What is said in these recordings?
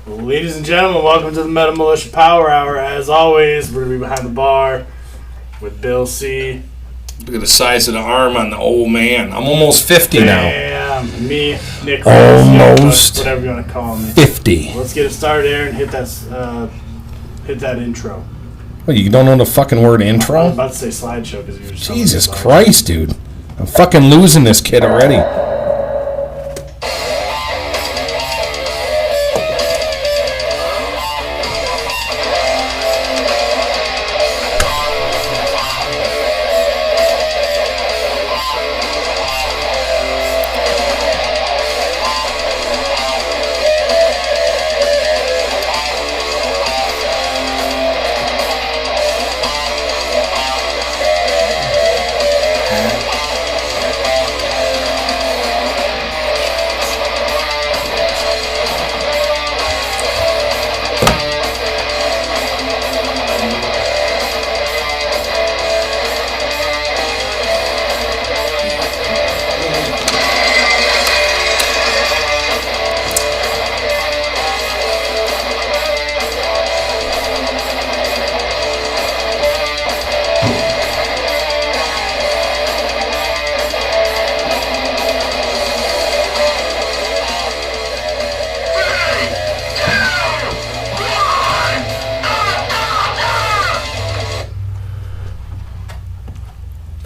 Ladies and gentlemen, welcome to the Metal Militia Power Hour. As always, we're going to be behind the bar with Bill C. Look at the size of the arm on the old man. I'm almost 50 now. Damn, me, Nick. Almost. Whatever you want to call me. 50. Let's get it started, Aaron. Hit that intro. What, you don't know the fucking word I was intro? about to say slideshow because you were just Jesus Christ, dude. I'm fucking losing this kid already.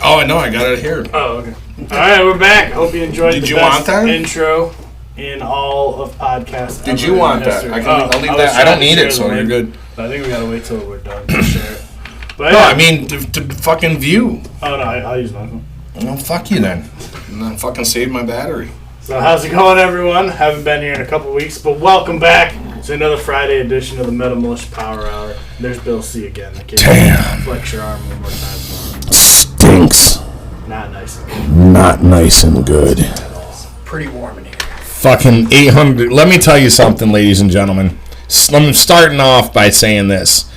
Oh, I know. I got it here. Oh, okay. All right, we're back. Hope you enjoyed Did the you best want that? Intro in all of podcasts. Did you want that? I'll leave that. I don't need it, so you're good. But I think we got to wait till we're done to share it. But No, yeah. I mean to fucking view. Oh, no, I'll use my phone. Well, fuck you then. And then fucking save my battery. So how's it going, everyone? Haven't been here in a couple weeks, but welcome back to another Friday edition of the Metal Militia Power Hour. There's Bill C again. Damn. Flex your arm one more time. Stinks. Not nice and good Not nice and good. at all. Pretty warm in here. Fucking 800. Let me tell you something, ladies and gentlemen. I'm starting off by saying this.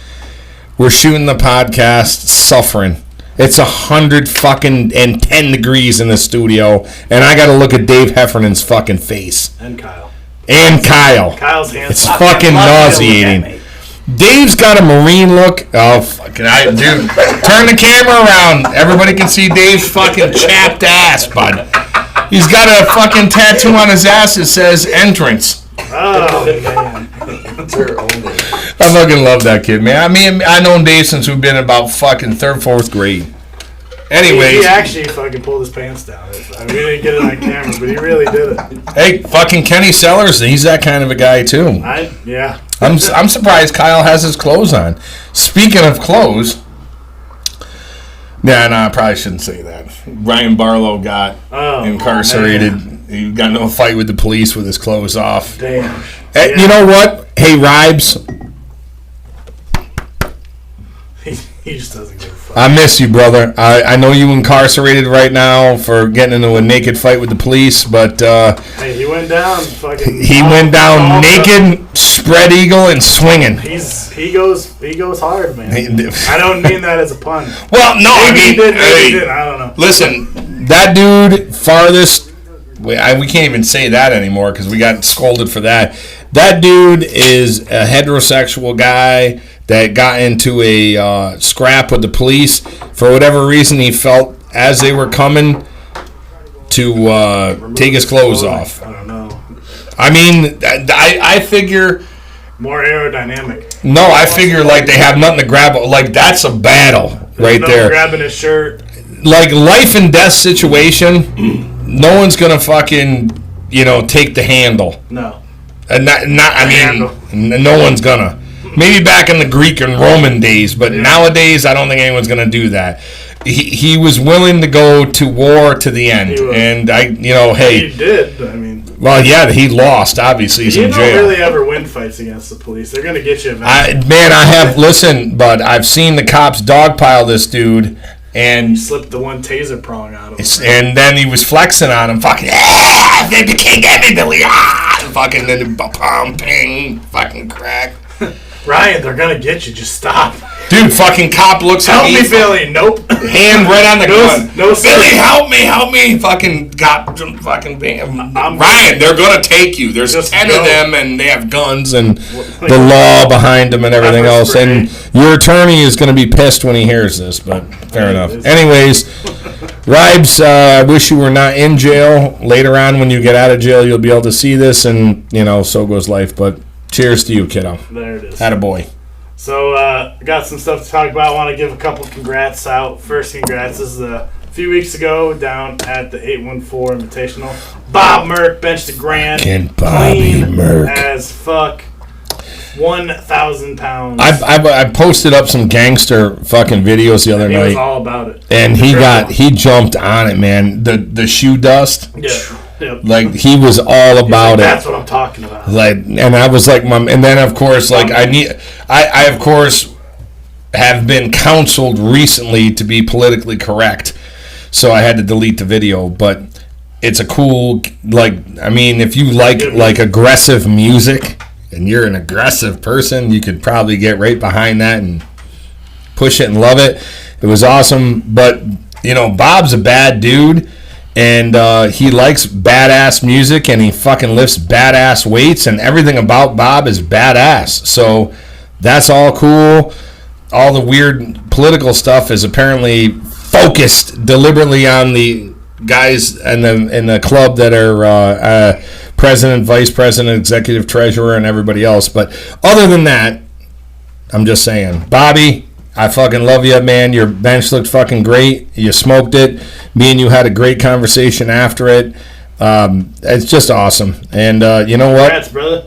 We're shooting the podcast suffering. It's 100 fucking and 10 degrees in the studio, and I got to look at Dave Heffernan's fucking face. And Kyle. And Kyle. Kyle's hands. It's fucking nauseating. Dave's got a Marine look. Oh, fucking, dude. Turn the camera around. Everybody can see Dave's fucking chapped ass, bud. He's got a fucking tattoo on his ass that says entrance. Oh, man. I fucking love that kid, man. I mean, I've known Dave since we've been about fucking 3rd, 4th grade. Anyways. He actually fucking pulled his pants down. I mean, we didn't get it on camera, but he really did it. Hey, fucking Kenny Sellers, he's that kind of a guy, too. Yeah. I'm surprised Kyle has his clothes on. Speaking of clothes, no, I probably shouldn't say that. Ryan Barlow got incarcerated. Man. He got into a fight with the police with his clothes off. Damn. Hey, Yeah. you know what? Hey, Ribes, He just doesn't give a fuck. I miss you, brother. I know you incarcerated right now for getting into a naked fight with the police, but Hey, he went down fucking. he went down naked, spread eagle, and swinging. He goes hard, man. I don't mean that as a pun. Well, no, I Maybe mean, he did, maybe hey, he didn't. I don't know. listen, that dude farthest. We can't even say that anymore because we got scolded for that. That dude is a heterosexual guy that got into a scrap with the police. For whatever reason, he felt as they were coming to take his clothes off. I don't know. I mean, I figure... More aerodynamic. No, I figure like they have nothing to grab. Like, that's a battle right no there. Grabbing his shirt. Like, life and death situation... No one's gonna fucking, take the handle. No. No one's gonna. Maybe back in the Greek and Roman days, but nowadays I don't think anyone's gonna do that. He was willing to go to war to the end, and hey. He did. I mean. Well, yeah, he lost. Obviously, he's in jail. You don't really ever win fights against the police. They're gonna get you eventually. Listen, bud. I've seen the cops dogpile this dude. And he slipped the one taser prong out of him. And then he was flexing on him, fucking, they can't get me, Billy, fucking, then ping, fucking crack. Ryan, they're gonna get you. Just stop. Dude, fucking cop looks at me. Help me, Billy. Nope. Hand right on the gun. No, Billy, help me. Fucking cop, fucking bam. Ryan, they're gonna take you. There's 10 of them, and they have guns and the law behind them and everything else. And your attorney is gonna be pissed when he hears this, but fair enough. Anyways, Ribes, I wish you were not in jail. Later on, when you get out of jail, you'll be able to see this, and, so goes life. But cheers to you, kiddo. There it is. Attaboy. So, I got some stuff to talk about. I want to give a couple congrats out. First congrats is a few weeks ago down at the 814 Invitational. Bob Merck benched a grand. Bobby Merck. As fuck. 1,000 pounds. I posted up some gangster fucking videos the other night. He was all about it. And he jumped on it, man. The shoe dust. Yeah. Yep. Like, he was all about it. That's what I'm talking about. Like, and I was like, Mom, and then of course, like, I of course have been counseled recently to be politically correct, so I had to delete the video. But it's a cool, like, I mean, if you like aggressive music and you're an aggressive person, you could probably get right behind that and push it and love it. It was awesome, but Bob's a bad dude. And he likes badass music, and he fucking lifts badass weights, and everything about Bob is badass. So that's all cool. All the weird political stuff is apparently focused deliberately on the guys in the club that are president, vice president, executive treasurer, and everybody else. But other than that, I'm just saying, Bobby, I fucking love you, man. Your bench looked fucking great. You smoked it. Me and you had a great conversation after it. It's just awesome. And you know what? Congrats, brother.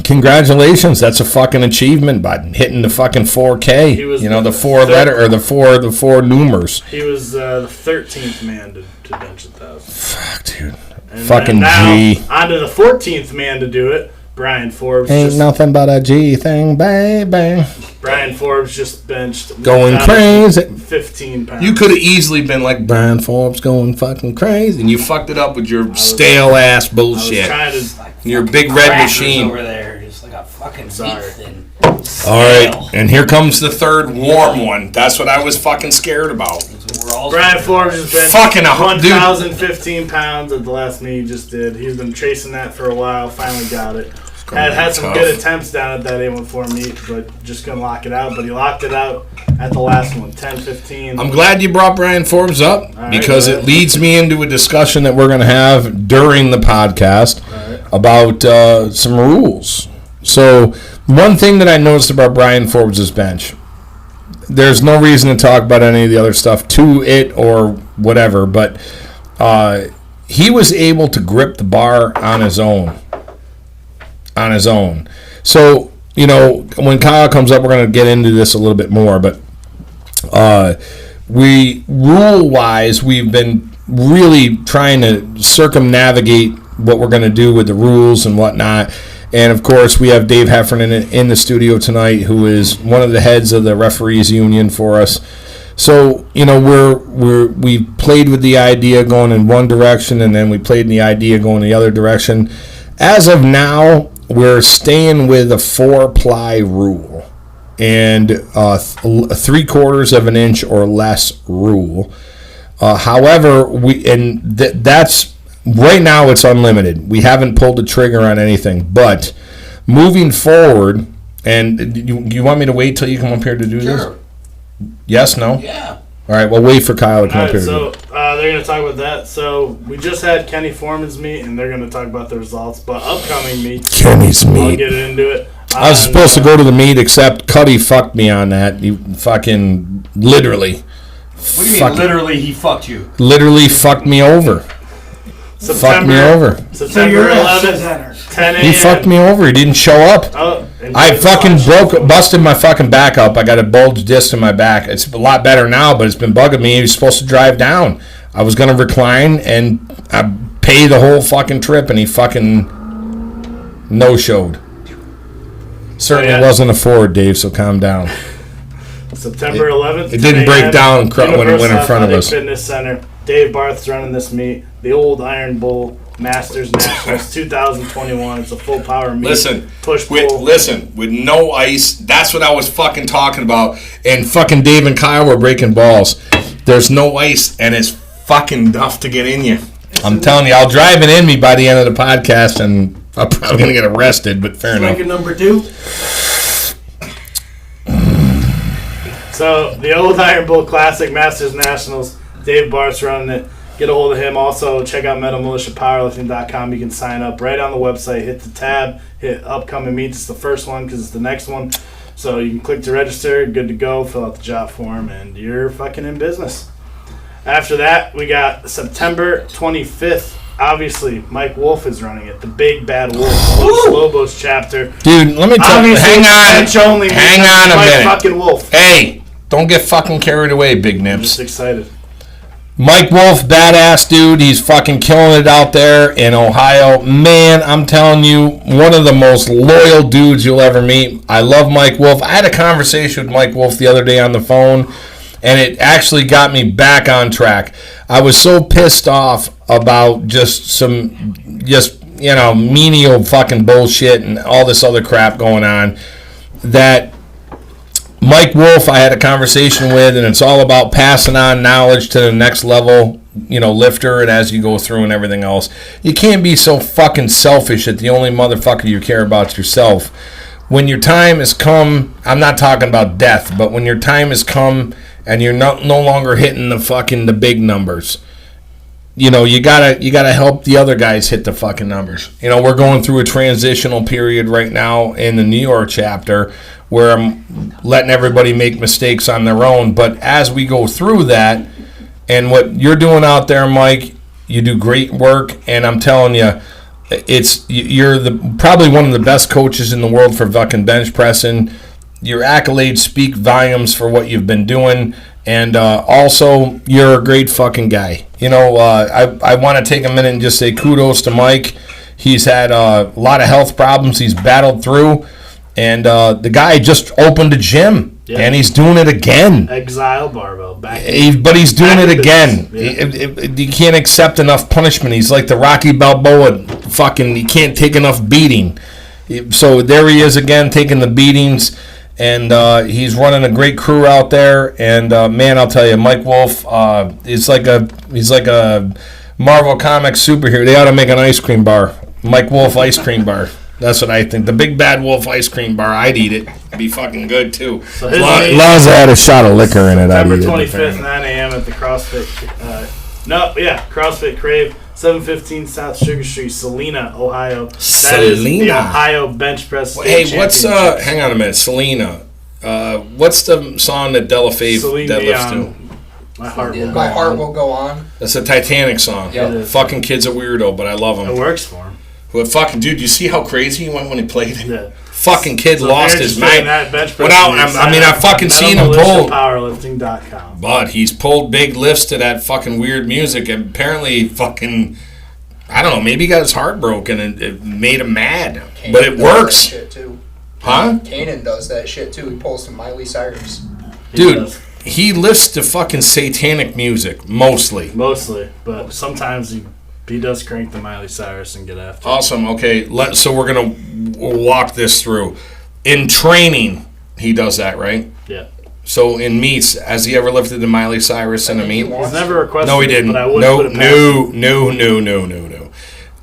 Congratulations. That's a fucking achievement by hitting the fucking 4K. He was the four numbers. He was the 13th man to bench 1,000. Fuck, dude. And fucking now, G. On to the 14th man to do it. Brian Forbes. Ain't nothing but a G thing, baby. Brian Forbes just benched. Going crazy. 15 pounds. You could have easily been like, Brian Forbes going fucking crazy. And you fucked it up with your stale-ass bullshit. I was trying to... Your big red machine. Over there, just like a fucking thin. All right, and here comes the third warm one. That's what I was fucking scared about. Brian Forbes has been fucking 1,015 pounds at the last meet he just did. He's been chasing that for a while. Finally got it. Had some good attempts down at that 814 meet, but just couldn't lock it out. But he locked it out at the last one, 10:15. I'm glad you brought Brian Forbes up because it leads me into a discussion that we're going to have during the podcast about some rules. So one thing that I noticed about Brian Forbes' bench, there's no reason to talk about any of the other stuff to it or whatever, but he was able to grip the bar on his own. So, when Kyle comes up, we're going to get into this a little bit more, but rule-wise, we've been really trying to circumnavigate what we're going to do with the rules and whatnot. And, of course, we have Dave Heffernan in the studio tonight, who is one of the heads of the referees union for us. So, we played with the idea going in one direction, and then we played in the idea going the other direction. As of now, we're staying with a 4-ply rule and a 3/4 of an inch or less rule. However, that's right now it's unlimited. We haven't pulled the trigger on anything, but moving forward, and you want me to wait till you come up here to do this? Yes, no? Yeah. All right, well, wait for Kyle to come up here. So they're going to talk about that. So we just had Kenny Foreman's meet, and they're going to talk about the results. But upcoming meets, Kenny's meet. I'll get into it. I was supposed to go to the meet, except Cuddy fucked me on that. He fucking literally. What do you mean, literally, he fucked you? Literally fucked me over. September 11th, 10 a.m. He fucked me over. He didn't show up. I fucking busted my fucking back up. I got a bulged disc in my back. It's a lot better now, but it's been bugging me. He was supposed to drive down. I was going to recline and pay the whole fucking trip, and he fucking no-showed. Certainly wasn't a Ford, Dave, so calm down. September 11th. It didn't break down when it went in front of us. Fitness Center. Dave Barth's running this meet. The old Iron Bull Masters Nationals 2021. It's a full power meet. Push-pull. With no ice. That's what I was fucking talking about. And fucking Dave and Kyle were breaking balls. There's no ice, and it's fucking enough to get in you. I'm telling you, I'll drive it in me by the end of the podcast, and I'm probably going to get arrested, but fair enough. Number 2. So, the Old Iron Bowl Classic Masters Nationals, Dave Bart's running it. Get a hold of him. Also, check out metalmilitiapowerlifting.com. You can sign up right on the website. Hit the tab. Hit upcoming meets. It's the first one because it's the next one. So you can click to register. Good to go. Fill out the job form, and you're fucking in business. After that, we got September 25th. Obviously, Mike Wolf is running it. The Big Bad Wolf. Lobos chapter. Dude, let me tell you. Hang on a minute. Fucking Wolf. Hey, don't get fucking carried away, Big Nips. I'm just excited. Mike Wolf, badass dude. He's fucking killing it out there in Ohio. Man, I'm telling you, one of the most loyal dudes you'll ever meet. I love Mike Wolf. I had a conversation with Mike Wolf the other day on the phone, and it actually got me back on track. I was so pissed off about just menial fucking bullshit and all this other crap going on that Mike Wolf, I had a conversation with, and it's all about passing on knowledge to the next level, lifter, and as you go through and everything else. You can't be so fucking selfish that the only motherfucker you care about is yourself. When your time has come, I'm not talking about death, but when your time has come and you're no longer hitting the big numbers, you gotta help the other guys hit the fucking numbers. We're going through a transitional period right now in the New York chapter where I'm letting everybody make mistakes on their own. But as we go through that, and what you're doing out there, Mike, you do great work, and I'm telling you, you're probably one of the best coaches in the world for fucking bench pressing. Your accolades speak volumes for what you've been doing, and also you're a great fucking guy. I want to take a minute and just say kudos to Mike. He's had a lot of health problems he's battled through. And the guy just opened a gym, and he's doing it again. Exile barbell. But he's doing it again. Yeah. He can't accept enough punishment. He's like the Rocky Balboa. He can't take enough beating. So there he is again, taking the beatings. And he's running a great crew out there. And, man, I'll tell you, Mike Wolf he's like a Marvel Comics superhero. They ought to make an ice cream bar. Mike Wolf ice cream bar. That's what I think. The Big Bad Wolf ice cream bar, I'd eat it. It'd be fucking good, too. So as long as I had a shot of liquor in it, I'd eat it. September 25th, 9 a.m. at the CrossFit. CrossFit Crave, 715 South Sugar Street, Salina, Ohio. That is the Ohio Bench Press State Championship. Hang on a minute, Salina. What's the song that Della Fave deadlifts to? My heart will go on. That's a Titanic song. Yep. Fucking kid's a weirdo, but I love him. It works for him. Well, fucking dude, you see how crazy he went when he played it? Yeah. Fucking kid lost his mind. I've fucking seen him pull. Powerlifting.com. But he's pulled big lifts to that fucking weird music, and apparently fucking, I don't know, maybe he got his heart broken and it made him mad. Kanan but it works. That shit too. Huh? Kanan does that shit too. He pulls some Miley Cyrus. Dude, he lifts to fucking satanic music, mostly. Mostly, but sometimes he does crank the Miley Cyrus and get after it. Awesome. Okay, so we're going to walk this through. In training, he does that, right? Yeah. So in meets, has he ever lifted the Miley Cyrus in a meet? He's never requested. No, he didn't. But I would No.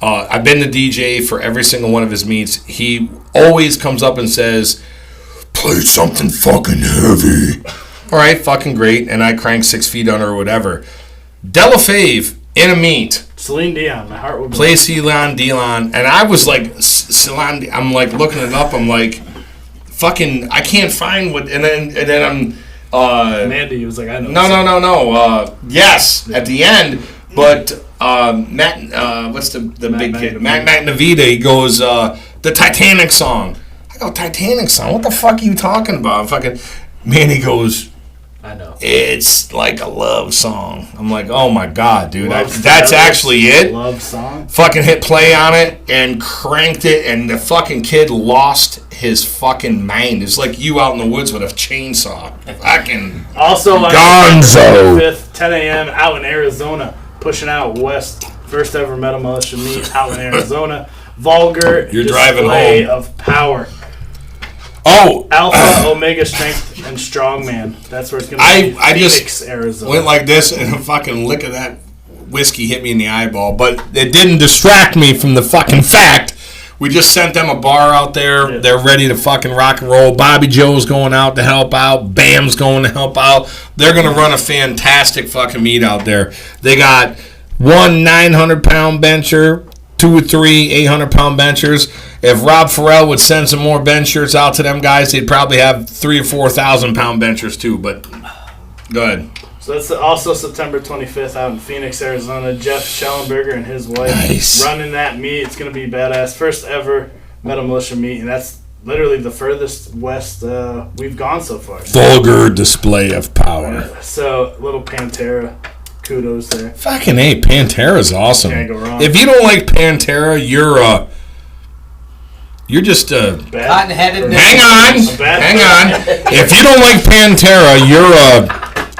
I've been the DJ for every single one of his meets. He always comes up and says, "Play something fucking heavy." All right, fucking great. And I crank 6 feet under or whatever. Della Fave in a meet. Celine Dion, my heart will go. Play Celine Dion, and I was like, Celine. I'm like looking it up. I'm like, fucking, I can't find what. And then I'm. Mandy was like, I know. No. Yes, at the end, but Matt. What's the big kid? Matt Navita. He goes, the Titanic song. I go, Titanic song. What the fuck are you talking about? I'm fucking. Mandy goes. I know. It's like a love song. I'm like, oh my god, dude. That's actually it. Love song. Fucking hit play on it and cranked it, and the fucking kid lost his fucking mind. It's like you out in the woods with a chainsaw. Also, Gonzo. 5th, 10 a.m. out in Arizona, pushing out west First ever Metal Militia meet out in Arizona. Vulgar You're display driving home. of power. Oh, Alpha, Omega Strength, and Strongman. That's where it's going to be. I Phoenix, just Arizona. went like this, and a fucking lick of that whiskey hit me in the eyeball. But it didn't distract me from the fucking fact. We just sent them a bar out there. Yeah. They're ready to fucking rock and roll. Bobby Joe's going out to help out. Bam's going to help out. They're going to run a fantastic fucking meet out there. They got 1 900-pound bencher, 2 or 3 800-pound benchers. If Rob Farrell would send some more benchers out to them guys, they'd probably have 3,000 or 4,000-pound benchers too. But go ahead. So that's also September 25th out in Phoenix, Arizona. Jeff Schellenberger and his wife running that meet. It's going to be badass. First ever Metal Militia meet, and that's literally the furthest west we've gone so far. Vulgar display of power. So, little Pantera. Kudos there. Fucking A, Pantera's awesome. Can't go wrong. If you don't like Pantera, you're just a... Bad? Cotton-headed. Hang on. If you don't like Pantera,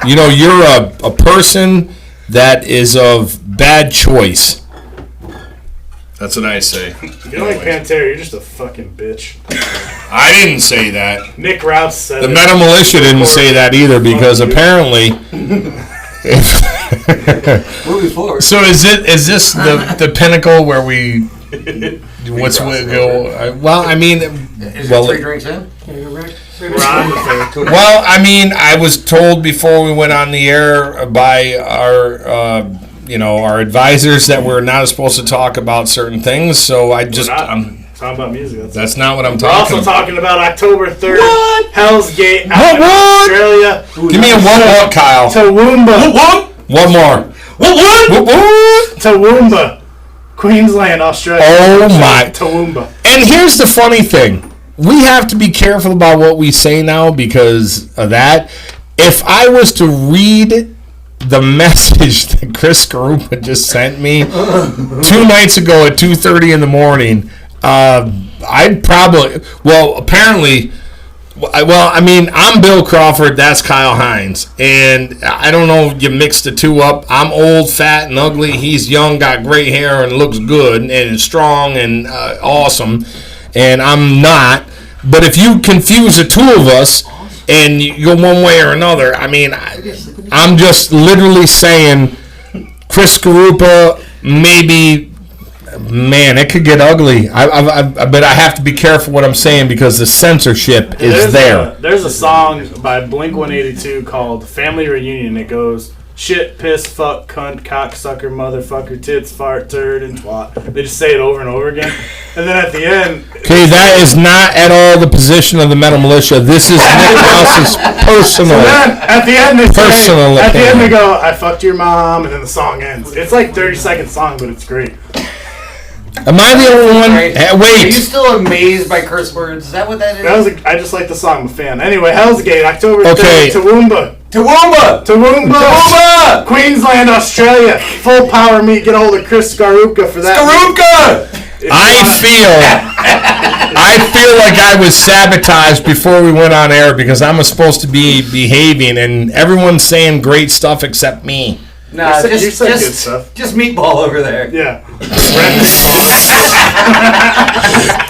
you're a person that is of bad choice. That's what I say. If you don't like Pantera, you're just a fucking bitch. I didn't say that. Nick Rouse said The it. Metal Militia didn't say that either because apparently... Moving forward. So is this the pinnacle where we... What's we go? Well, I mean... Is well, it 3 drinks in? We're on the thing. Well, I mean, I was told before we went on the air by our, our advisors that we're not supposed to talk about certain things. So I just, Talking about music. that's not what I'm We're talking also about. talking about October 3rd. What? Hell's Gate out in What? Australia. Give me a what, Kyle? Toowoomba. One more. What? Toowoomba. Queensland, Australia. Oh, my. Toowoomba. And here's the funny thing. We have to be careful about what we say now because of that. If I was to read the message that Chris Skarupa just sent me 2 nights ago at 2:30 in the morning, I'd probably... Well, apparently... Well, I mean, I'm Bill Crawford, that's Kyle Hines. And I don't know if you mixed the two up. I'm old, fat, and ugly. He's young, got gray hair, and looks good, and is strong and awesome. And I'm not. But if you confuse the two of us and you go one way or another, I mean, I'm just literally saying Chris Skarupa maybe... Man, it could get ugly. But I have to be careful what I'm saying because the censorship is there. There's a song by Blink-182 called Family Reunion. It goes, shit, piss, fuck, cunt, cocksucker, motherfucker, tits, fart, turd, and twat. They just say it over and over again. And then at the end... Okay, that is not at all the position of the Metal Militia. This is Nick Rouse's personal... At the end, they Personal say, at the end they opinion. go, I fucked your mom, and then the song ends. It's like 30-second song, but it's great. Am I the only one? Are you Wait. still amazed by curse words? Is that what that is? I just like the song. I'm a fan. Anyway, Hell's Gate, October 3rd, Okay. Toowoomba. Toowoomba! Queensland, Australia. Full power meet. Get a hold of Chris Skarupa for that. I feel like I was sabotaged before we went on air because I'm supposed to be behaving and everyone's saying great stuff except me. Nah, you said good stuff. just meatball over there. Yeah.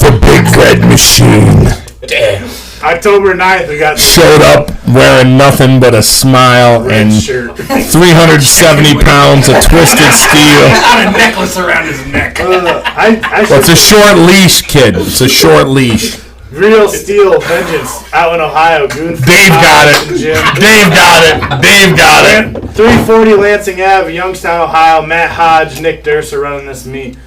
The big red machine. Damn. October 9th, we got Showed up wearing nothing but a smile red and shirt. 370 pounds of twisted steel. Got a necklace around his neck. It's a short leash, kid. It's a short leash. Real Steel Vengeance out in Ohio. Goon Dave got it. Dave got it. Dave got it. 340 Lansing Ave, Youngstown, Ohio. Matt Hodge, Nick Durst are running this meet.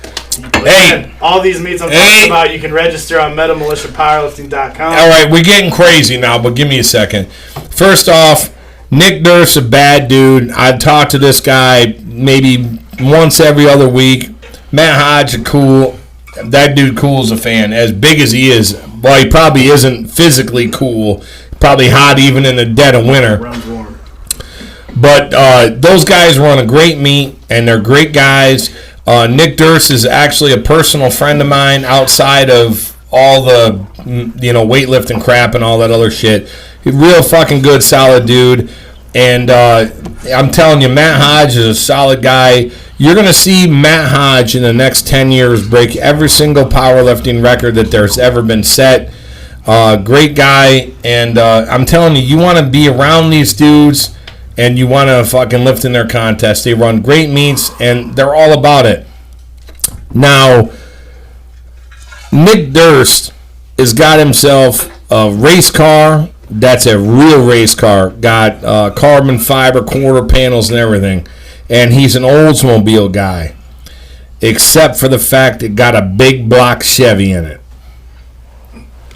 Hey. All these meets I'm talking about, you can register on metalmilitiapowerlifting.com. All right, we're getting crazy now, but give me a second. First off, Nick Durst, a bad dude. I'd talk to this guy maybe once every other week. Matt Hodge, cool. That dude cool as a fan. As big as he is, well, he probably isn't physically cool. Probably hot even in the dead of winter. Runs warm. But those guys run a great meet, and they're great guys. Nick Durst is actually a personal friend of mine outside of all the, weightlifting crap and all that other shit. He's a real fucking good, solid dude. And I'm telling you, Matt Hodge is a solid guy. You're going to see Matt Hodge in the next 10 years break every single powerlifting record that there's ever been set. Great guy, and I'm telling you, you want to be around these dudes, and you want to fucking lift in their contests. They run great meets, and they're all about it. Now, Nick Durst has got himself a race car. That's a real race car. Got carbon fiber quarter panels and everything. And he's an Oldsmobile guy. Except for the fact it got a big block Chevy in it.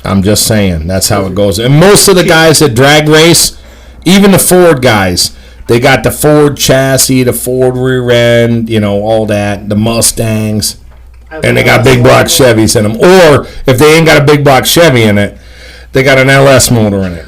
I'm just saying. That's how it goes. And most of the guys that drag race, even the Ford guys, they got the Ford chassis, the Ford rear end, all that, the Mustangs. And they got big block Chevys in them. Or if they ain't got a big block Chevy in it, they got an LS motor in it.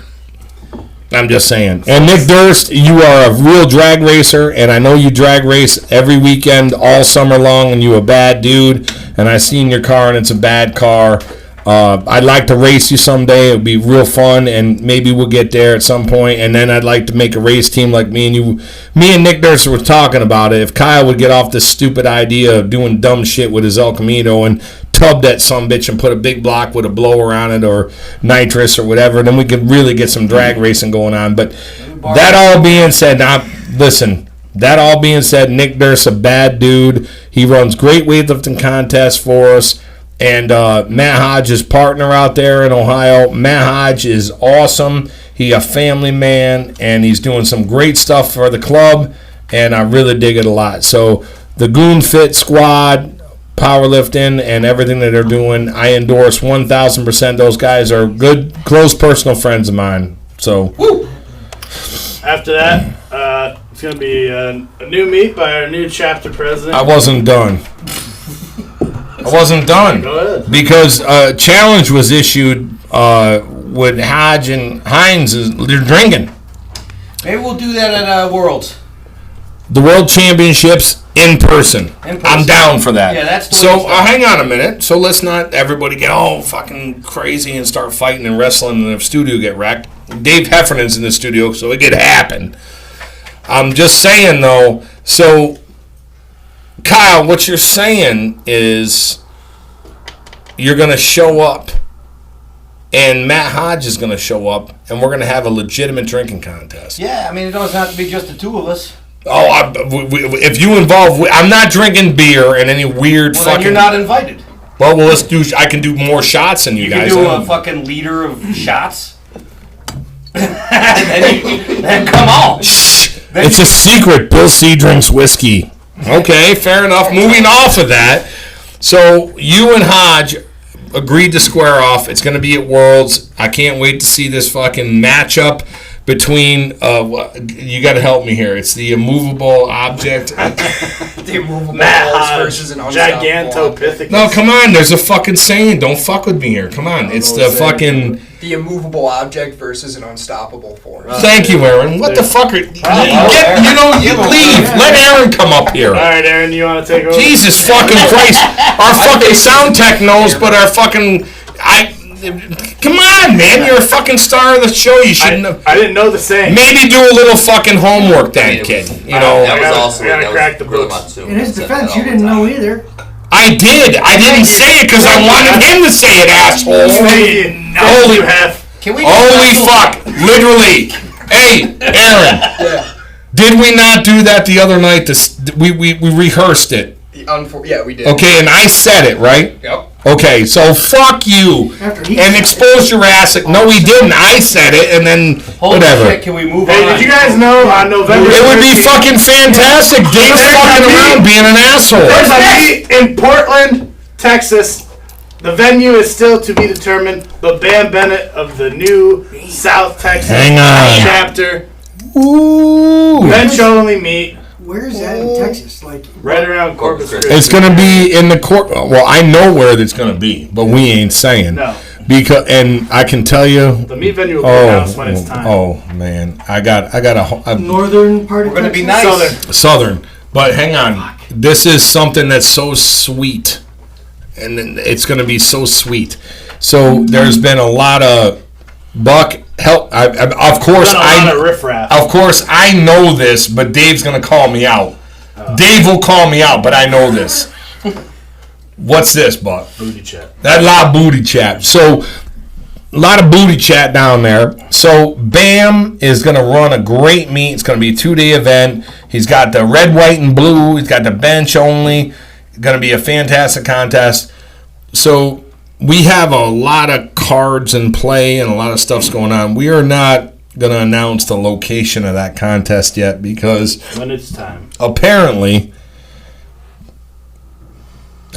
I'm just saying. And Nick Durst, you are a real drag racer, and I know you drag race every weekend all summer long, and you a bad dude. And I seen your car, and it's a bad car. I'd like to race you someday. It would be real fun, and maybe we'll get there at some point. And then I'd like to make a race team like me and you. Me and Nick Durst were talking about it. If Kyle would get off this stupid idea of doing dumb shit with his El Camino and tub that sumbitch and put a big block with a blower on it or nitrous or whatever, then we could really get some drag racing going on. But that all being said, that all being said, Nick Durst's a bad dude. He runs great weightlifting contests for us. And Matt Hodge's partner out there in Ohio, Matt Hodge is awesome. He's a family man, and he's doing some great stuff for the club, and I really dig it a lot. So the Goon Fit Squad, powerlifting, and everything that they're doing, I endorse 1,000%. Those guys are good, close personal friends of mine. So, Woo! After that, it's going to be a new meet by our new chapter president. I wasn't done. Go ahead. Because a challenge was issued with Hodge and Hines. They're drinking. Maybe we'll do that at Worlds. The World Championships in person. I'm down for that. Yeah, that's the so. way it's Hang on a minute. So let's not everybody get all fucking crazy and start fighting and wrestling and the studio get wrecked. Dave Heffernan's in the studio, so it could happen. I'm just saying though. So, Kyle, what you're saying is you're going to show up, and Matt Hodge is going to show up, and we're going to have a legitimate drinking contest. Yeah, I mean, it doesn't have to be just the two of us. Oh, if you involve, I'm not drinking beer and any weird Well, fucking. then you're not invited. Well, let's do. I can do more shots than you guys. You can do a fucking liter of shots. then come on. Shh! It's a secret. Bill C drinks whiskey. Okay, fair enough. Moving off of that, so you and Hodge agreed to square off. It's going to be at Worlds. I can't wait to see this fucking matchup between. You got to help me here. It's the immovable object. The immovable Matt balls Hodge, versus an unstoppable Gigantopithecus. No, come on. There's a fucking saying. Don't fuck with me here. Come on. It's the fucking. The immovable object versus an unstoppable force. Thank you, Aaron. What the fuck are you leave? Let Aaron come up here. All right, Aaron, you want to take over? Jesus fucking Christ. Our fucking sound tech knows, but our fucking come on, man. You're a fucking star of the show. You shouldn't have. I didn't know the saying. Maybe do a little fucking homework then, kid. You know. That was also we gotta that crack the was books. Monsoon In his said defense, that you all the didn't time. know either. I did. I didn't say it because I wanted him to say it, asshole. Holy Can we? fuck. Literally. Hey, Aaron. Yeah. Did we not do that the other night? We rehearsed it. Yeah, we did. Okay, and I said it, right? Yep. Okay, so fuck you. After he And said expose your ass. No, he didn't. I said it, and then Holy whatever. shit, can we move Hey, on? did you guys know on November It would be 13th, fucking fantastic. Dave's fucking around being an asshole. there's a meet in Portland, Texas. The venue is still to be determined, but Bam Bennett of the new South Texas Hang on. chapter, Ooh. bench only meet, Where's that in Texas? Like, right around Corpus Christi. It's going to be in the court. Well, I know where it's going to be, but we ain't saying. No. Because, and I can tell you. The meet venue will be announced when it's time. Oh man, I got a northern part of We're gonna be Texas? nice. Southern. Southern. But hang on, this is something that's so sweet, and it's going to be so sweet. So there's been a lot of Buck help. Of course, Done a lot of riffraff. Of course, I know this, but Dave's going to call me out. Dave will call me out, but I know this. What's this, Buck? Booty chat. That lot of booty chat. So, a lot of booty chat down there. So, Bam is going to run a great meet. It's going to be a 2-day event. He's got the red, white, and blue. He's got the bench only. It's going to be a fantastic contest. So, we have a lot of cards in play and a lot of stuff's going on. We are not going to announce the location of that contest yet because when it's time. Apparently,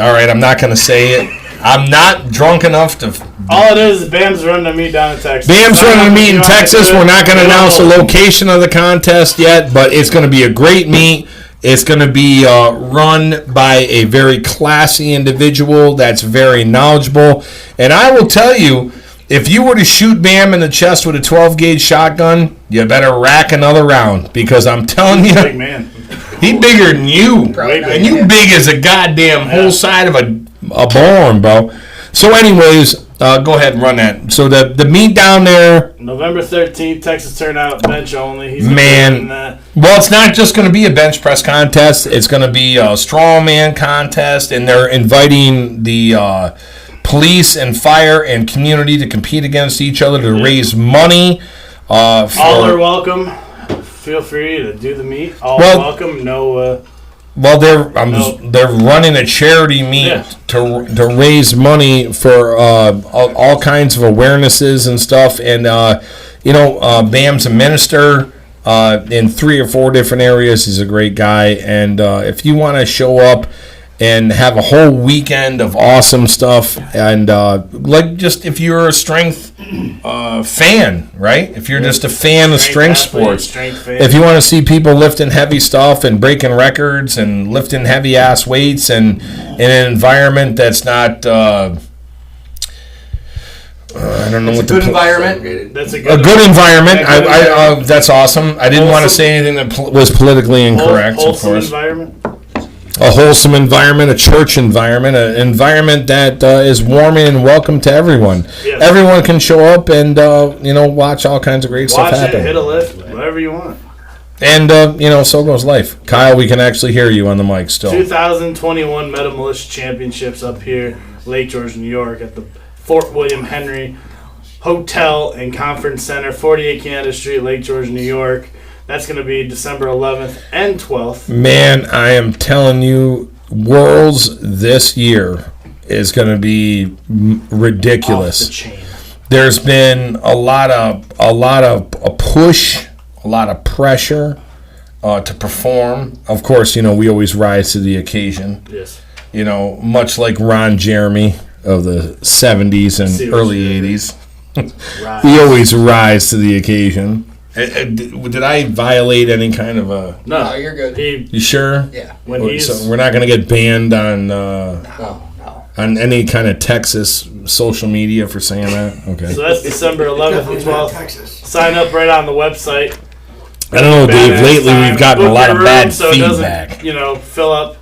all right, I'm not going to say it. I'm not drunk enough to. All it is Bam's running a meet down in Texas. Bam's running a meet in Texas. We're not going to announce the location of the contest yet, but it's going to be a great meet. It's going to be run by a very classy individual that's very knowledgeable. And I will tell you, if you were to shoot Bam in the chest with a 12-gauge shotgun, you better rack another round because I'm telling you, big man. He bigger than you. And you big as a goddamn whole side of a barn, bro. So anyways, go ahead and run that. So the meet down there. November 13th, Texas turnout, bench only. He's Man. Well, it's not just going to be a bench press contest. It's going to be a strongman contest, and they're inviting the police and fire and community to compete against each other to raise money. All are welcome. Feel free to do the meet. All welcome. No. Well, they're running a charity meet to raise money for all kinds of awarenesses and stuff. And Bam's a minister in 3 or 4 different areas. He's a great guy. And if you want to show up and have a whole weekend of awesome stuff, and just if you're a strength fan, right? If you're just a fan of strength sports, if you want to see people lifting heavy stuff and breaking records and lifting heavy ass weights and in an environment that's not, I don't know what the environment. That's a good environment. That's awesome. I didn't want to say anything that was politically incorrect. Of course. Environment. A wholesome environment, a church environment, an environment that is warming and welcome to everyone. Yes. Everyone can show up and watch all kinds of great stuff happen. Hit a lift, whatever you want. And so goes life. Kyle, we can actually hear you on the mic still. 2021 Metal Militia Championships up here, Lake George, New York, at the Fort William Henry Hotel and Conference Center, 48 Canada Street, Lake George, New York. That's going to be December 11th and 12th. Man, I am telling you, Worlds this year is going to be ridiculous. Off the chain. There's been a lot of push, a lot of pressure to perform. Of course, we always rise to the occasion. Yes. Much like Ron Jeremy of the 70s and early 80s. We always rise to the occasion. Did I violate any kind of a... No, you're good. You sure? Yeah. So we're not going to get banned on No. on any kind of Texas social media for saying that? Okay. So that's December 11th and 12th. Sign up right on the website. I don't know, Dave. Lately we've gotten a lot of bad feedback. It doesn't, fill up.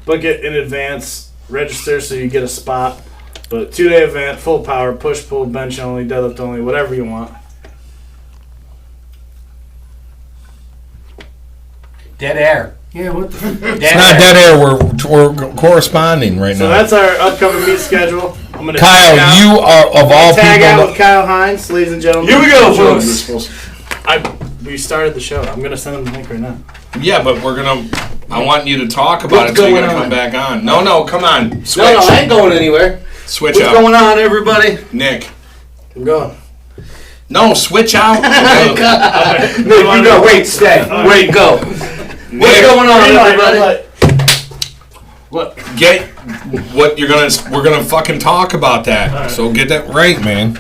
Book it in advance. Register so you get a spot. But 2-day event, full power, push, pull, bench only, deadlift only, whatever you want. Dead air. Yeah, what the? It's not dead air. We're corresponding right now. So that's our upcoming meet schedule. I'm gonna Kyle, you are of all people. Tag out with Kyle Hines, ladies and gentlemen. Here we go, folks. We started the show. I'm gonna send him the link right now. Yeah, but I want you to talk about it, so you're gonna come back on. No, come on. Switch. No, I ain't going anywhere. Switch What's out. going on, everybody? Nick. I'm going. No, switch out. Nick, you go. Wait, stay. Wait, go. What's going on, everybody? What? Get what we're gonna fucking talk about that. Right. So get that right, man.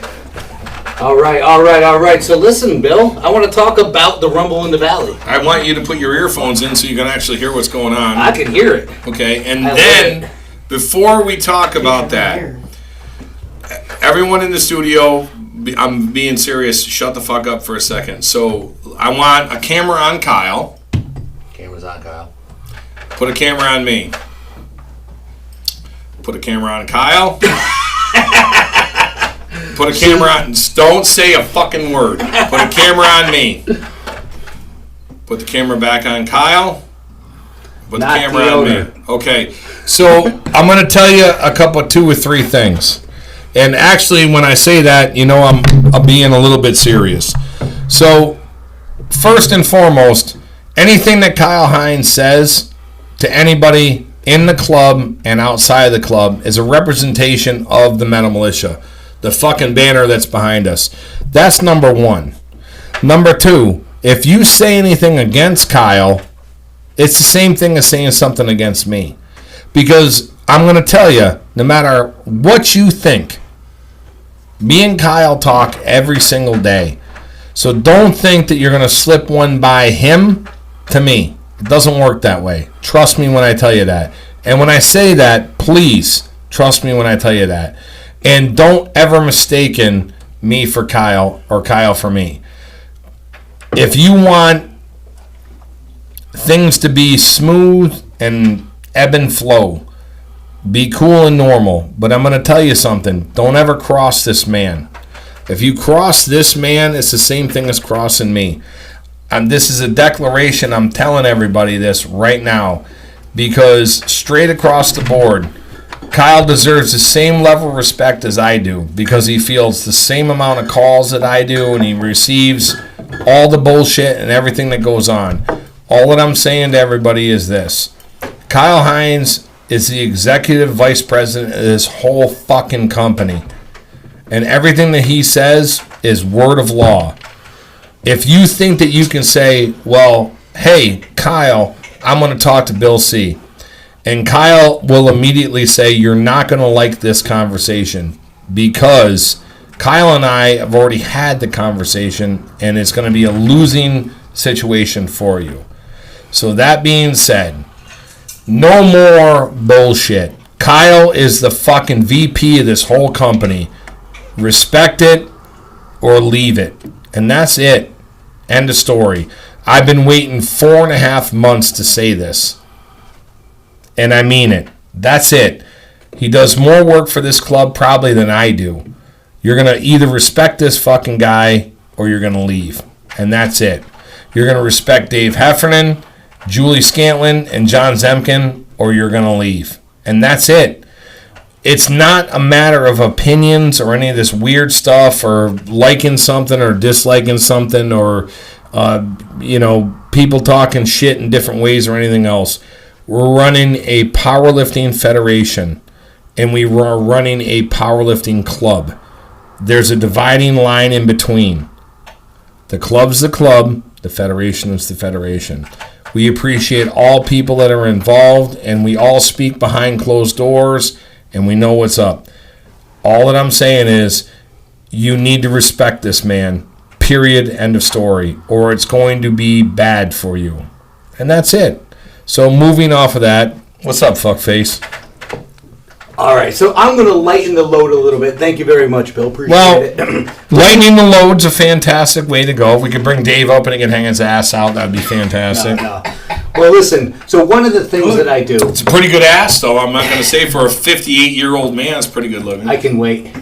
All right. So listen, Bill, I want to talk about the Rumble in the Valley. I want you to put your earphones in so you can actually hear what's going on. I can hear it. Okay, and then before we talk about that, everyone in the studio, I'm being serious, shut the fuck up for a second. So I want a camera on Kyle. Camera's on, Kyle. Put a camera on me. Put a camera on Kyle. Put a camera on. Don't say a fucking word. Put a camera on me. Put the camera back on Kyle. With Not the camera the on owner. me. Okay. So I'm going to tell you a couple, 2 or 3 things. And actually, when I say that, I'm being a little bit serious. So, first and foremost, anything that Kyle Hines says to anybody in the club and outside of the club is a representation of the Metal Militia, the fucking banner that's behind us. That's number 1. Number 2, if you say anything against Kyle, it's the same thing as saying something against me. Because I'm going to tell you, no matter what you think, me and Kyle talk every single day. So don't think that you're going to slip one by him to me. It doesn't work that way. Trust me when I tell you that. And when I say that, please trust me when I tell you that. And don't ever mistaken me for Kyle or Kyle for me. If you want things to be smooth and ebb and flow, be cool and normal. But I'm going to tell you something. Don't ever cross this man. If you cross this man, it's the same thing as crossing me. This is a declaration. I'm telling everybody this right now. Because straight across the board, Kyle deserves the same level of respect as I do. Because he feels the same amount of calls that I do. And he receives all the bullshit and everything that goes on. All that I'm saying to everybody is this. Kyle Hines is the executive vice president of this whole fucking company. And everything that he says is word of law. If you think that you can say, well, hey, Kyle, I'm going to talk to Bill C. And Kyle will immediately say, you're not going to like this conversation. Because Kyle and I have already had the conversation, and it's going to be a losing situation for you. So that being said, no more bullshit. Kyle is the fucking VP of this whole company. Respect it or leave it. And that's it. End of story. I've been waiting 4.5 months to say this. And I mean it. That's it. He does more work for this club probably than I do. You're going to either respect this fucking guy or you're going to leave. And that's it. You're going to respect Dave Heffernan, Julie Scantlin, and John Zemkin, or you're going to leave. And that's it. It's not a matter of opinions or any of this weird stuff or liking something or disliking something or, people talking shit in different ways or anything else. We're running a powerlifting federation, and we are running a powerlifting club. There's a dividing line in between. The club's the club, the federation is the federation. We appreciate all people that are involved, and we all speak behind closed doors, and we know what's up. All that I'm saying is you need to respect this man, period, end of story, or it's going to be bad for you. And that's it. So moving off of that, what's up, fuckface? All right, so I'm going to lighten the load a little bit. Thank you very much, Bill. Appreciate it. Lightening the load's a fantastic way to go. If we could bring Dave up and he can hang his ass out, that'd be fantastic. No. Well, listen, so one of the things that I do... It's a pretty good ass, though. I'm not going to say for a 58-year-old man, it's pretty good looking. I can wait.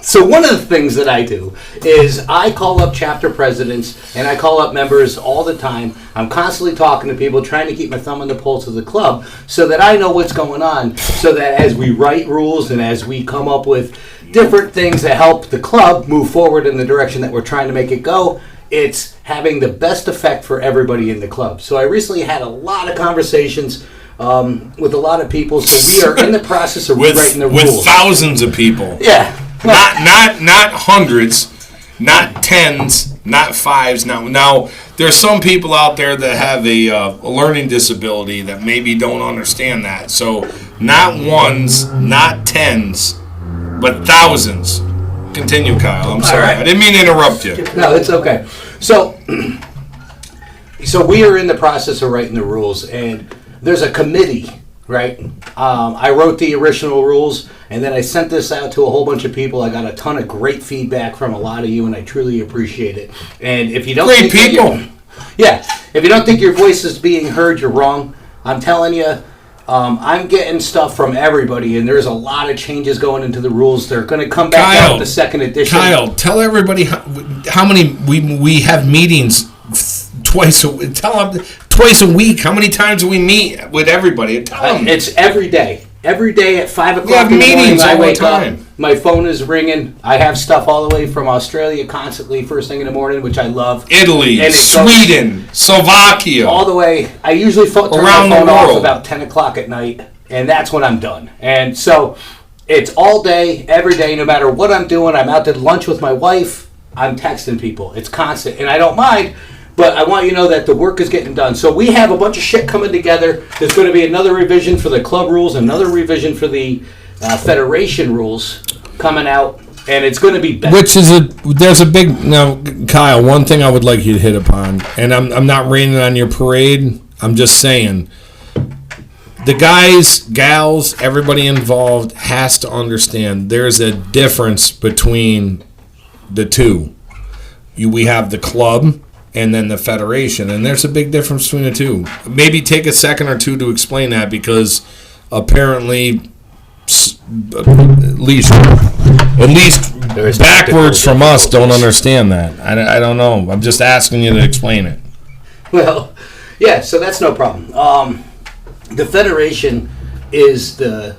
So one of the things that I do is I call up chapter presidents and I call up members all the time. I'm constantly talking to people, trying to keep my thumb on the pulse of the club so that I know what's going on, so that as we write rules and as we come up with different things that help the club move forward in the direction that we're trying to make it go, it's having the best effect for everybody in the club. So I recently had a lot of conversations with a lot of people, so we are in the process of rewriting the rules. With thousands of people. Yeah. Not hundreds, not tens, not fives. Now there's some people out there that have a learning disability that maybe don't understand that. So not ones, not tens, but thousands. Continue, Kyle. I'm sorry. Right. I didn't mean to interrupt you. No, it's okay. So we are in the process of writing the rules, and there's a committee, right? I wrote the original rules, and then I sent this out to a whole bunch of people. I got a ton of great feedback from a lot of you, and I truly appreciate it. And if you don't Great people. If you don't think your voice is being heard, you're wrong. I'm telling you, I'm getting stuff from everybody, and there's a lot of changes going into the rules. They're going to come back out with the second edition. Kyle, tell everybody how many we have meetings twice a week. Tell them twice a week. How many times do we meet with everybody? It's every day. Every day at 5 We o'clock have in the morning, meetings I all the wake up. time. My phone is ringing. I have stuff all the way from Australia constantly first thing in the morning, which I love. Italy, And it Sweden, Slovakia. All the way. I usually turn Around my the phone off world. about 10 o'clock at night, and that's when I'm done. And so it's all day, every day, no matter what I'm doing. I'm out to lunch with my wife. I'm texting people. It's constant, and I don't mind. But I want you to know that the work is getting done. So we have a bunch of shit coming together. There's going to be another revision for the club rules, another revision for the federation rules coming out, and it's going to be better. There's a big, now, Kyle, one thing I would like you to hit upon, and I'm not raining on your parade, I'm just saying, the guys, gals, everybody involved has to understand there's a difference between the two. We have the club and then the federation, and there's a big difference between the two. Maybe take a second or two to explain that, because apparently, at least backwards from us don't understand that. I don't know. I'm just asking you to explain it. Well, yeah, so that's no problem. The federation is the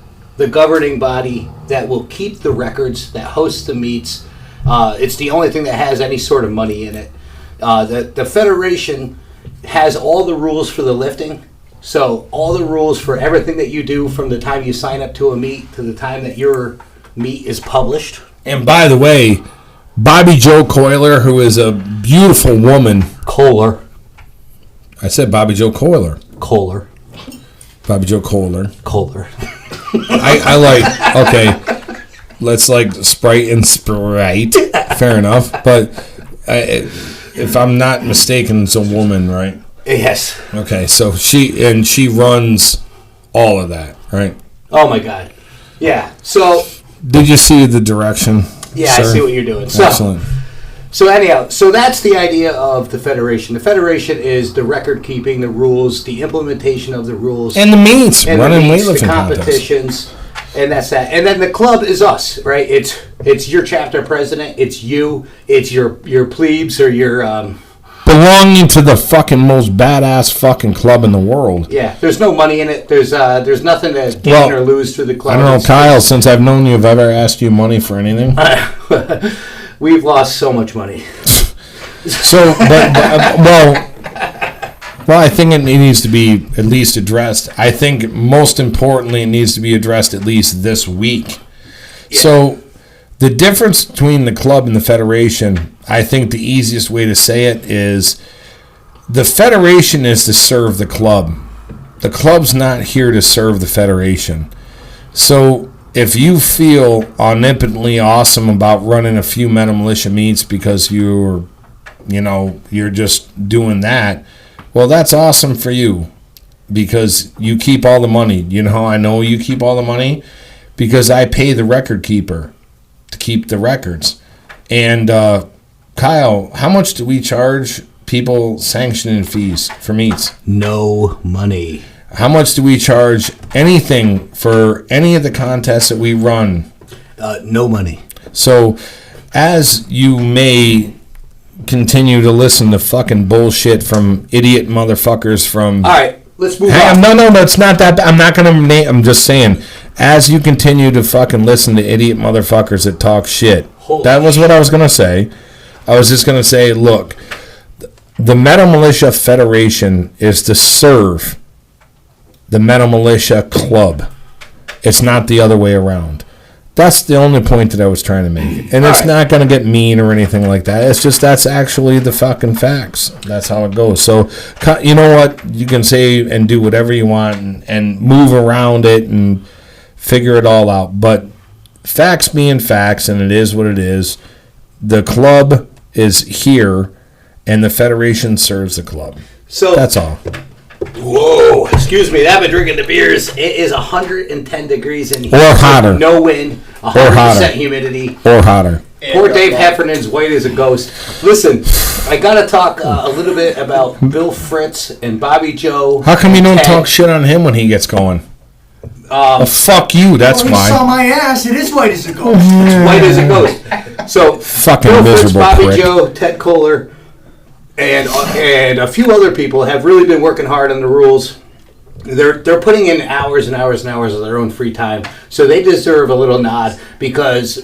governing body that will keep the records, that hosts the meets. It's the only thing that has any sort of money in it. The federation has all the rules for the lifting, so all the rules for everything that you do from the time you sign up to a meet to the time that your meet is published. And by the way, Bobby Joe Coiler, who is a beautiful woman. Kohler. I said Bobby Joe Coiler. Kohler. Bobby Joe Kohler. Kohler. I like, okay, let's like Sprite and Sprite. Fair enough. But if I'm not mistaken, it's a woman, right? Yes. Okay, so she runs all of that, right? Oh my God. Yeah. So. Did you see the direction? Yeah, sir? I see what you're doing. Excellent. So anyhow, so that's the idea of the federation. The federation is the record keeping, the rules, the implementation of the rules, And the meets, and running the meets, weightlifting the contests. competitions, and that's that. And then the club is us, right? It's your chapter president. It's you. It's your plebes or your Belonging to the fucking most badass fucking club in the world. yeah. There's no money in it. There's nothing to gain or lose through the club. I don't know, Kyle, since I've known you, have I ever asked you money for anything? We've lost so much money. So, well, I think it needs to be at least addressed. I think most importantly, it needs to be addressed at least this week. Yeah. So, the difference between the club and the federation, I think the easiest way to say it is the federation is to serve the club. The club's not here to serve the federation. So, if you feel omnipotently awesome about running a few Metal Militia meets because you're just doing that, well, that's awesome for you because you keep all the money. You know how I know you keep all the money? Because I pay the record keeper to keep the records. And, Kyle, how much do we charge people sanctioning fees for meets? No money. How much do we charge anything for any of the contests that we run? No money. So, as you may continue to listen to fucking bullshit from idiot motherfuckers from... All right, let's move on. No, it's not that... I'm not going to name... I'm just saying, as you continue to fucking listen to idiot motherfuckers that talk shit, that was what I was going to say. I was just going to say, look, the Metal Militia Federation is to serve the Metal Militia Club. It's not the other way around. That's the only point that I was trying to make. And it's not going to get mean or anything like that. It's just that's actually the fucking facts. That's how it goes. So, you know what? You can say and do whatever you want and move around it and figure it all out. But facts being facts, and it is what it is, the club is here and the federation serves the club. So that's all. Whoa, excuse me. I've been drinking the beers. It is 110 degrees in here. Or hotter. No wind. 100% humidity. Or hotter. Poor Dave Heffernan's white as a ghost. Listen, I got to talk a little bit about Bill Fritz and Bobby Joe. How come you don't talk shit on him when he gets going? Well, fuck you, that's why. why. You saw my ass. It is white as a ghost. It's white as a ghost. So, fucking Bill Fritz, miserable Bobby prick. Joe, Ted Kohler, and a few other people have really been working hard on the rules. They're putting in hours and hours and hours of their own free time, so they deserve a little nod because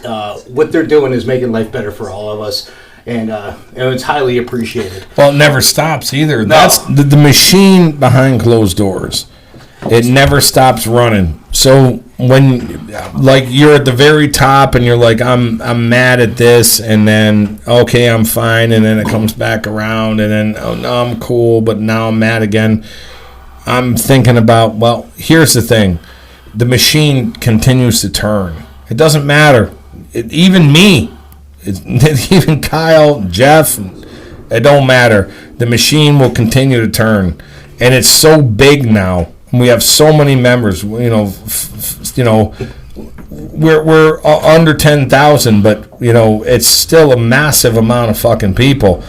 what they're doing is making life better for all of us, and it's highly appreciated. Well, it never stops either. No. That's the machine behind closed doors. It never stops running. So when, like, you're at the very top and you're like, I'm mad at this, and then okay, I'm fine, and then it comes back around, and then oh no, I'm cool, but now I'm mad again. I'm thinking about, well, here's the thing. The machine continues to turn. It doesn't matter. Even me, even Kyle, Jeff, it don't matter. The machine will continue to turn. And it's so big now. We have so many members, we're under 10,000, but, it's still a massive amount of fucking people.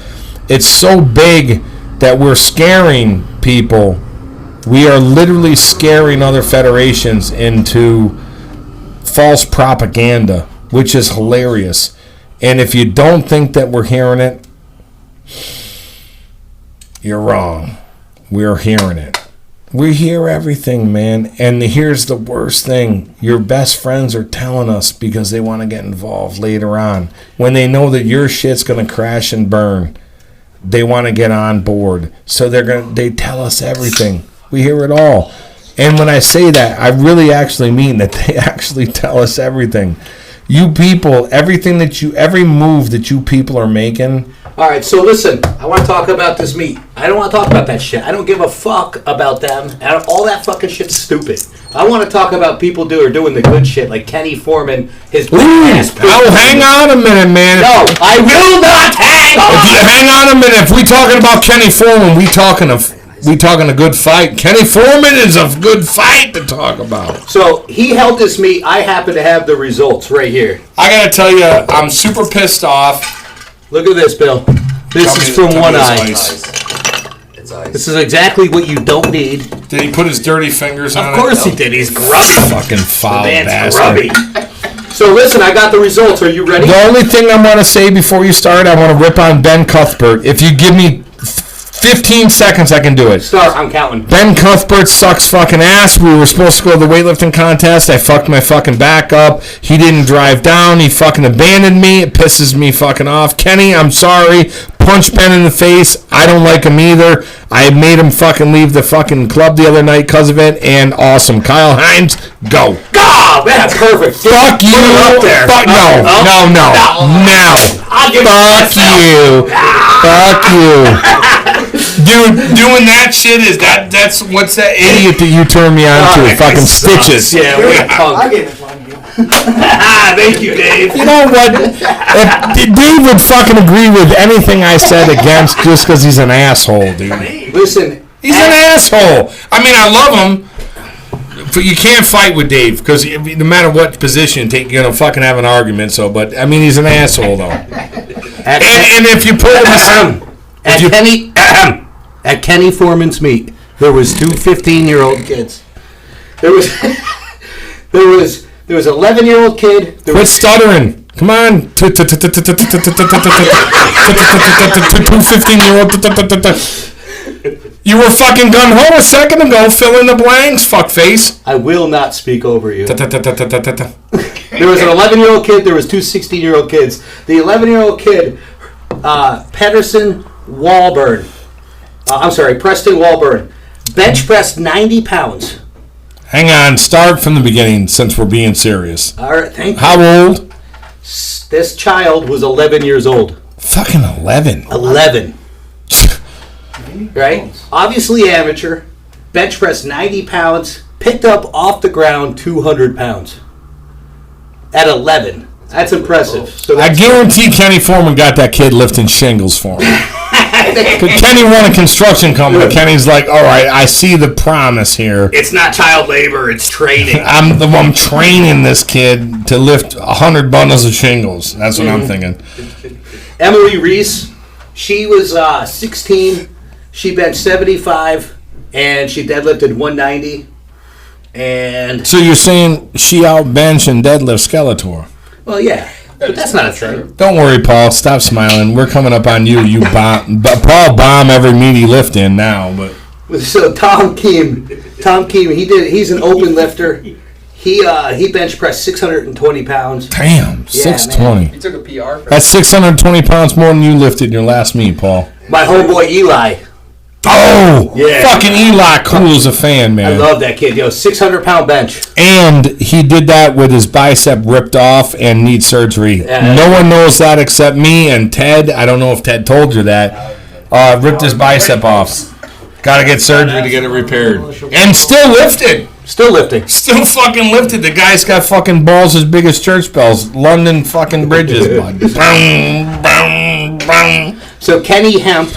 It's so big that we're scaring people. We are literally scaring other federations into false propaganda, which is hilarious. And if you don't think that we're hearing it, you're wrong. We're hearing it. We hear everything, man. And here's the worst thing. Your best friends are telling us because they want to get involved later on. When they know that your shit's going to crash and burn, they want to get on board. So they tell us everything. We hear it all. And when I say that, I really actually mean that they actually tell us everything. You people, every move that you people are making. All right, so listen, I want to talk about this meat. I don't want to talk about that shit. I don't give a fuck about them. All that fucking shit's stupid. I want to talk about people who are doing the good shit, like Kenny Foreman, his ass. Oh, hang on a minute, man. No, I will not hang on. Hang on a minute. If we talking about Kenny Foreman, we talking a good fight. Kenny Foreman is a good fight to talk about. So he held this meet. I happen to have the results right here. I gotta tell you, I'm super pissed off. Look at this, Bill. This is from One Eye. It's ice. This is exactly what you don't need. Did he put his dirty fingers on it? Of course he did. He's grubby. Fucking foul The man's bastard. grubby. So listen, I got the results. Are you ready? The only thing I want to say before you start, I want to rip on Ben Cuthbert. If you give me 15 seconds, I can do it. Start. I'm counting. Ben Cuthbert sucks fucking ass. We were supposed to go to the weightlifting contest. I fucked my fucking back up. He didn't drive down. He fucking abandoned me. It pisses me fucking off. Kenny, I'm sorry. Punch Ben in the face. I don't like him either. I made him fucking leave the fucking club the other night because of it. And awesome. Kyle Hines, go. God, that's perfect. Fuck you. Up there. Fuck no. No. I'll give Fuck you. Fuck you. Dude, doing that shit that's what's that idiot that you turned me on to? Fucking Stitches. Yeah, wait, I get it on you. Thank you, Dave. You know what? If Dave would fucking agree with anything I said against just because he's an asshole, dude. Listen, He's an asshole. I mean, I love him. But you can't fight with Dave because no matter what position you take, you're gonna fucking have an argument. So, but I mean, he's an asshole though. And if you pull him aside, at Kenny Foreman's meet, there was two 15-year-old kids. There was an 11-year-old kid. Quit stuttering. Come on. 2 15-year-old. You were fucking gung-ho a second ago. Fill in the blanks, fuckface. I will not speak over you. There was an 11-year-old kid. There was two 16-year-old kids. The 11-year-old kid, Preston Walburn, bench pressed 90 pounds. Hang on. Start from the beginning since we're being serious. All right, thank you. How old? This child was 11 years old. Fucking 11. 11. Right? Obviously amateur. Bench pressed 90 pounds. Picked up off the ground 200 pounds. At 11. That's impressive. So I guarantee Kenny Foreman got that kid lifting shingles for him. Kenny run a construction company. Kenny's like, all right, I see the promise here. It's not child labor, it's training. I'm training this kid to lift 100 bundles of shingles. That's what I'm thinking. Emily Reese, she was 16. She benched 75, and she deadlifted 190. And so you're saying she out bench and deadlift Skeletor? well, yeah. But that's not a thing. Don't worry, Paul. Stop smiling. We're coming up on you. You bomb. But Paul bomb every meet he lift in now. But So Tom Keem, he's an open lifter. He bench pressed 620 pounds. damn, 620. He took a PR for That's 620 pounds more than you lifted in your last meet, Paul. My homeboy Eli. Oh, Yeah. fucking Eli Cool is a fan, man. I love that kid. 600-pound bench. And he did that with his bicep ripped off and needs surgery. Yeah. No one knows that except me and Ted. I don't know if Ted told you that. Ripped his bicep off. Got to get surgery to get it repaired. And still lifted. Still lifting. Still fucking lifted. The guy's got fucking balls as big as church bells. London fucking bridges, bud. Boom, boom, boom. So Kenny Hemp,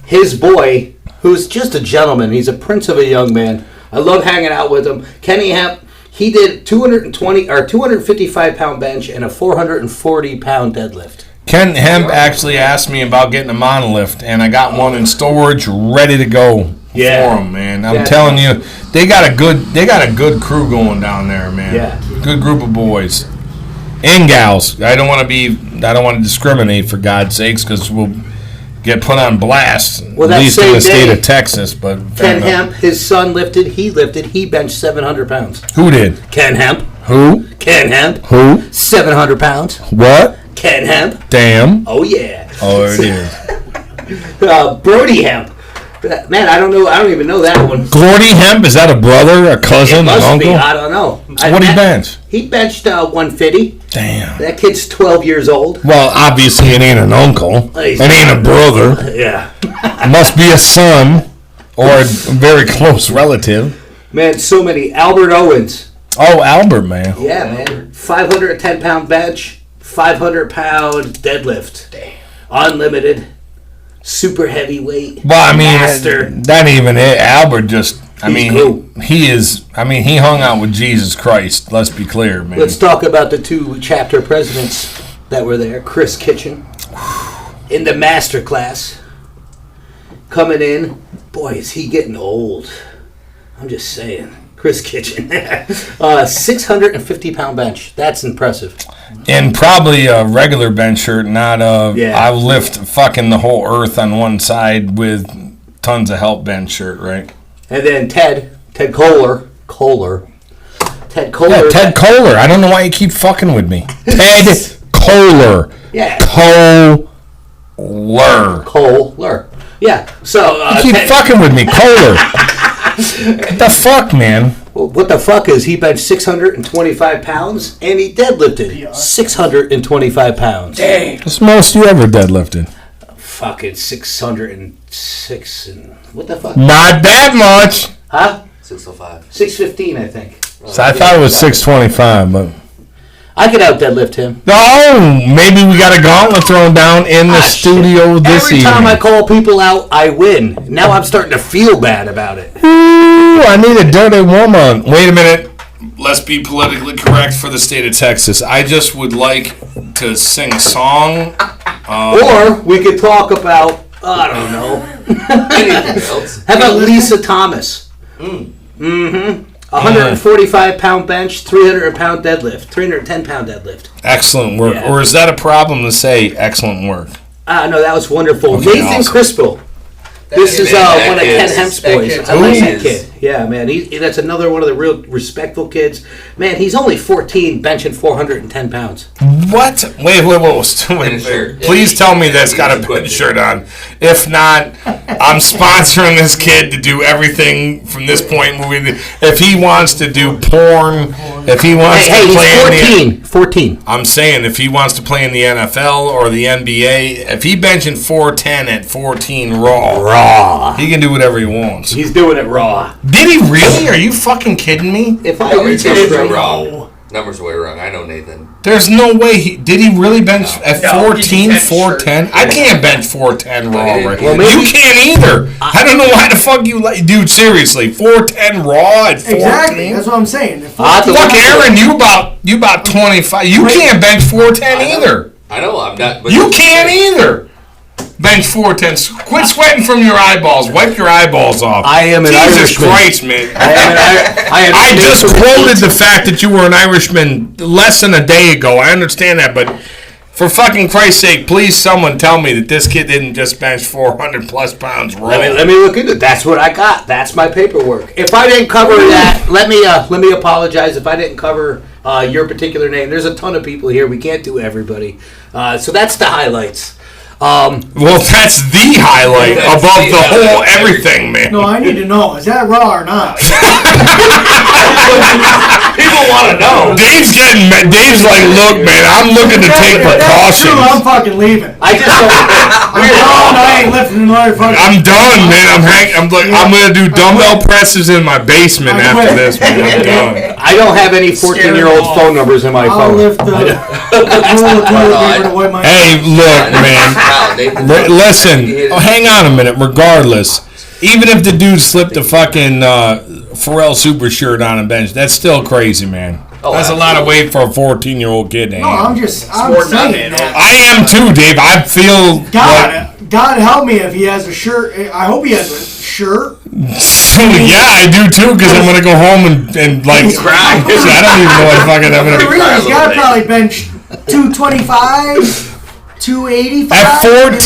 his boy, who's just a gentleman. He's a prince of a young man. I love hanging out with him. Kenny Hemp, he did 255-pound bench and a 440-pound deadlift. Ken Hemp actually asked me about getting a monolift, and I got one in storage, ready to go for him, man. I'm telling you, they got a good crew going down there, man. Yeah. Good group of boys and gals. I don't want to discriminate, for God's sakes, because we'll get put on blast. Well, at that least in same the state day, of Texas. But Ken Hemp, his son lifted. He benched 700 pounds. Who did? Ken Hemp. Who? Ken Hemp. Who? 700 pounds. What? Ken Hemp. Damn. Oh yeah. Oh, it is. Brody Hemp. Man, I don't know. I don't even know that one. Gordy Hemp, is that a brother, a cousin, It an must uncle? be. I don't know. What did he bench? He benched 150. Damn. That kid's 12 years old. Well, obviously it ain't an uncle. He's It ain't a brother. Yeah. Must be a son or a very close relative. Man, so many. Albert Owens. Oh, Albert, man. Yeah, man. 510-pound bench, 500-pound deadlift. Damn. Unlimited. Super heavyweight. Well, I mean, Master. that ain't even it. Albert just, cool. he hung out with Jesus Christ. Let's be clear, man. Let's talk about the two chapter presidents that were there. Chris Kitchen in the master class. Coming in. Boy, is he getting old. I'm just saying. Chris Kitchen. 650-pound bench. That's impressive. And probably a regular bench shirt, not a Yeah. I lift fucking the whole earth on one side with tons of help bench shirt, right? And then Ted Kohler. Ted Kohler. Yeah, Ted Kohler. I don't know why you keep fucking with me. Ted Kohler. Yeah. Kohler. Yeah. So You keep fucking with me, Kohler. What the fuck, man? Well, what the fuck is he benched 625 pounds and he deadlifted 625 pounds. Dang. What's the most you ever deadlifted? Fucking 606 and what the fuck? Not that much. Huh? 605. 615, I think. So I thought it was 625, but I could out deadlift him. no, maybe we got a gauntlet thrown down in the studio this Every evening. time I call people out, I win. Now I'm starting to feel bad about it. Ooh, I need a dirty woman. Wait a minute. Let's be politically correct for the state of Texas. I just would like to sing a song. Or we could talk about, I don't know. Anything else? How about Lisa Thomas? 145-pound bench, 300-pound deadlift, 310-pound deadlift. Excellent work. Yeah. Or is that a problem to say excellent work? No, that was wonderful. Okay, Nathan awesome. Crispell. This is that one of kid- Ken Hemp's that boys. kid's I like that amazing. kid. Yeah, man. That's another one of the real respectful kids. Man, he's only 14, benching 410 pounds. What? Wait. shirt. Please tell me that's got a Equipment. pin shirt on. If not, I'm sponsoring this kid to do everything from this point moving. If he wants to do porn, if he wants Hey, to play in he's the 14. I'm saying if he wants to play in the NFL or the NBA, if he benching 410 at 14 raw, he can do whatever he wants. He's doing it raw. Did he really? Are you fucking kidding me? If I No, read his numbers this are right, wrong. Numbers are way wrong. I know Nathan. There's no way. Did he really bench at No, 14, he 410? I can't bench 410 raw. Okay. Right? Well, maybe- You can't either. I don't know why the fuck you like, dude. Seriously, 410 raw at 14. Exactly. That's what I'm saying. The I have to 14 Fuck Aaron, you about 25. You can't bench 410 either. I know I'm not. But You can't either. Bench 410. Quit sweating from your eyeballs. Wipe your eyeballs off. I am an Jesus Irishman. Christ, man. I I just quoted the fact that you were an Irishman less than a day ago. I understand that, but For fucking Christ's sake, please someone tell me that this kid didn't just bench 400 plus pounds raw. Let me look into it. That's what I got. That's my paperwork. If I didn't cover that, let me apologize if I didn't cover your particular name. There's a ton of people here. We can't do everybody. So that's the highlights. Well, that's the highlight above the whole everything, man. No, I need to know. Is that raw or not? People want to know. Dave's like, look, man, I'm looking to take That's true. precautions. I'm fucking leaving. I just don't. I ain't lifting another fucking. I'm done, man. I'm gonna do dumbbell presses in my basement after this, man. I'm done. I don't have any 14-year-old phone numbers in my I'll phone. lift the roll of toilet paper to wipe my. Hey, look, man. Wow, Nathan, Listen, hang on a minute. Regardless, even if the dude slipped a fucking Pharrell Super shirt on a bench, that's still crazy, man. That's a lot of weight for a 14-year-old kid to No, handle. I'm saying that. I am too, Dave. I feel God help me if he has a shirt. I hope he has a shirt. yeah, I do too, because I'm gonna go home and like cry. I don't even know what fucking I'm gonna. He's got to probably bench 225. 285 At 14?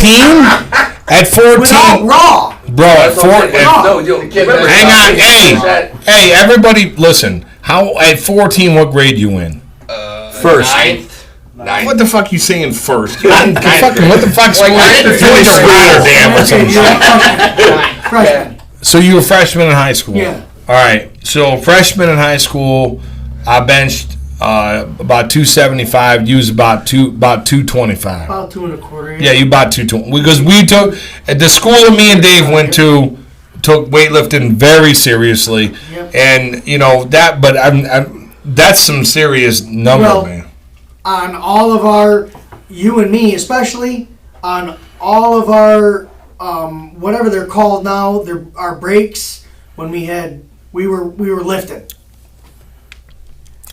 At 14? Without raw. Bro, at 14. Hang on. Hey, everybody, listen. At 14, what grade you in? First. Ninth. What the fuck you saying first? What the fuck's Like, going on? finish Rotterdam or something. Freshman. So you were a freshman in high school? Yeah. All right. So freshman in high school, I benched about 275. You was about 225. About 2 1/4. Yeah, you about 220. Because we took at the school that me and Dave went to, took weightlifting very seriously, Yep. and you know that. But that's some serious number, man. On all of our, you and me especially, on all of our, whatever they're called now, our breaks when we were lifting.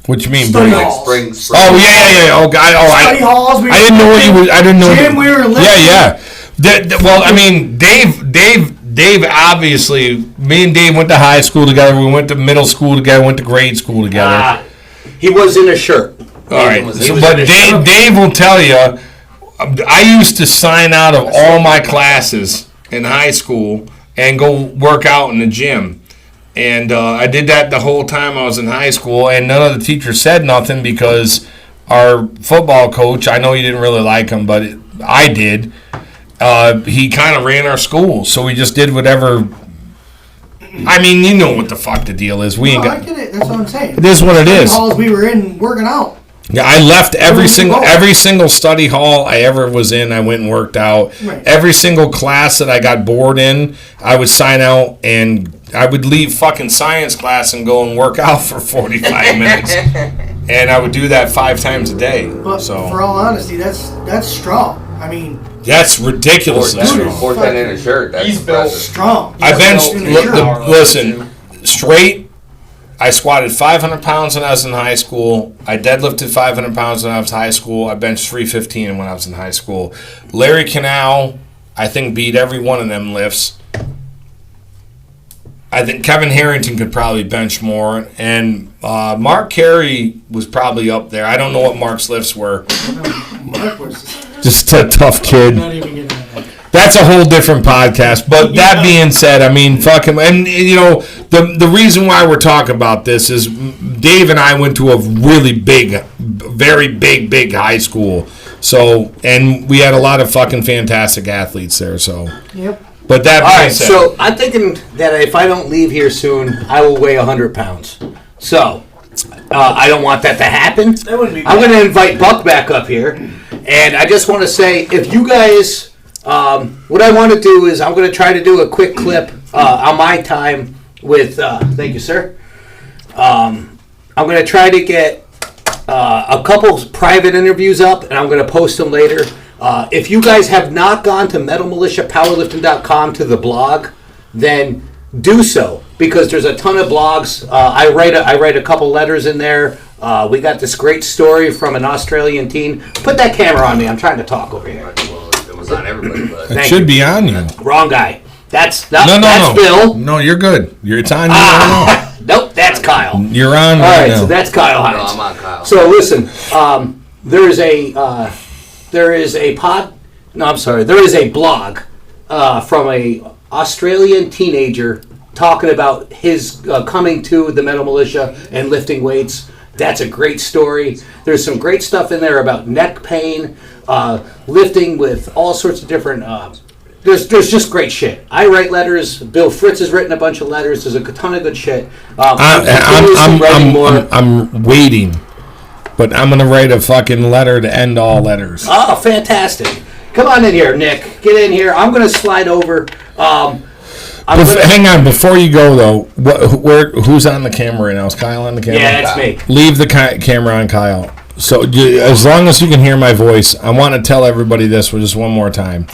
What you mean, Study break? halls. Spring. Oh yeah. Oh God. Oh, Study halls. I didn't know what you was. I didn't know. Gym, we were lifting. Yeah. Well, I mean, Dave. Obviously, me and Dave went to high school together. We went to middle school together. Went to grade school together. He was in a shirt. All right. But Dave will tell you, I used to sign out of all my classes in high school and go work out in the gym. And I did that the whole time I was in high school, and none of the teachers said nothing because our football coach, I know you didn't really like him, but I did. He kind of ran our school, so we just did whatever. I mean, you know what the fuck the deal is. We ain't I got. get it. That's what I'm saying. It is what it is. Halls we were in working out. Yeah, I left every Where did you single go? study hall I ever was in. I went and worked out. Right. Every single class that I got bored in, I would sign out and I would leave fucking science class and go and work out for 45 minutes. And I would do that 5 times a day. But So for all honesty, that's strong. I mean, that's ridiculously strong. 410 in a shirt. That's He's built impressive. strong. I benched. In a shirt. Listen, straight. I squatted 500 pounds when I was in high school. I deadlifted 500 pounds when I was in high school. I benched 315 when I was in high school. Larry Canal, I think, beat every one of them lifts. I think Kevin Harrington could probably bench more. And Mark Carey was probably up there. I don't know what Mark's lifts were. Mark was Just a tough kid. not even getting that. That's a whole different podcast. But that being said, I mean, fucking, and you know, the reason why we're talking about this is Dave and I went to a really big, very big high school. So, and we had a lot of fucking fantastic athletes there. So, Yep. but that All being right, said, so I'm thinking that if I don't leave here soon, I will weigh 100 pounds. So I don't want that to happen. That wouldn't be I'm bad. going to invite Buck back up here, and I just want to say, if you guys, what I want to do is I'm going to try to do a quick clip on my time with. Thank you, sir. I'm going to try to get a couple private interviews up, and I'm going to post them later. If you guys have not gone to metalmilitiapowerlifting.com to the blog, then do so, because there's a ton of blogs. I write a couple letters in there. We got this great story from an Australian teen. Put that camera on me. I'm trying to talk over here. Well, it was on everybody, but it thank should you. be on you. Wrong guy. That's No. Bill. No, you're good. It's on you right Nope, that's Kyle. now. You're on All right right, now. so that's Kyle no, Hines. I'm on Kyle. So listen, there's a there is a there is a blog from a Australian teenager talking about his coming to the Metal Militia and lifting weights. That's a great story. There's some great stuff in there about neck pain, lifting with all sorts of different. There's just great shit. I write letters. Bill Fritz has written a bunch of letters. There's a ton of good shit. I'm waiting, but I'm gonna write a fucking letter to end all letters. Oh, fantastic! Come on in here, Nick. Get in here. I'm gonna slide over. Hang on, before you go though, who's on the camera right now? Is Kyle on the camera? Yeah, it's me. Leave the camera on, Kyle. So as long as you can hear my voice, I want to tell everybody this just one more time.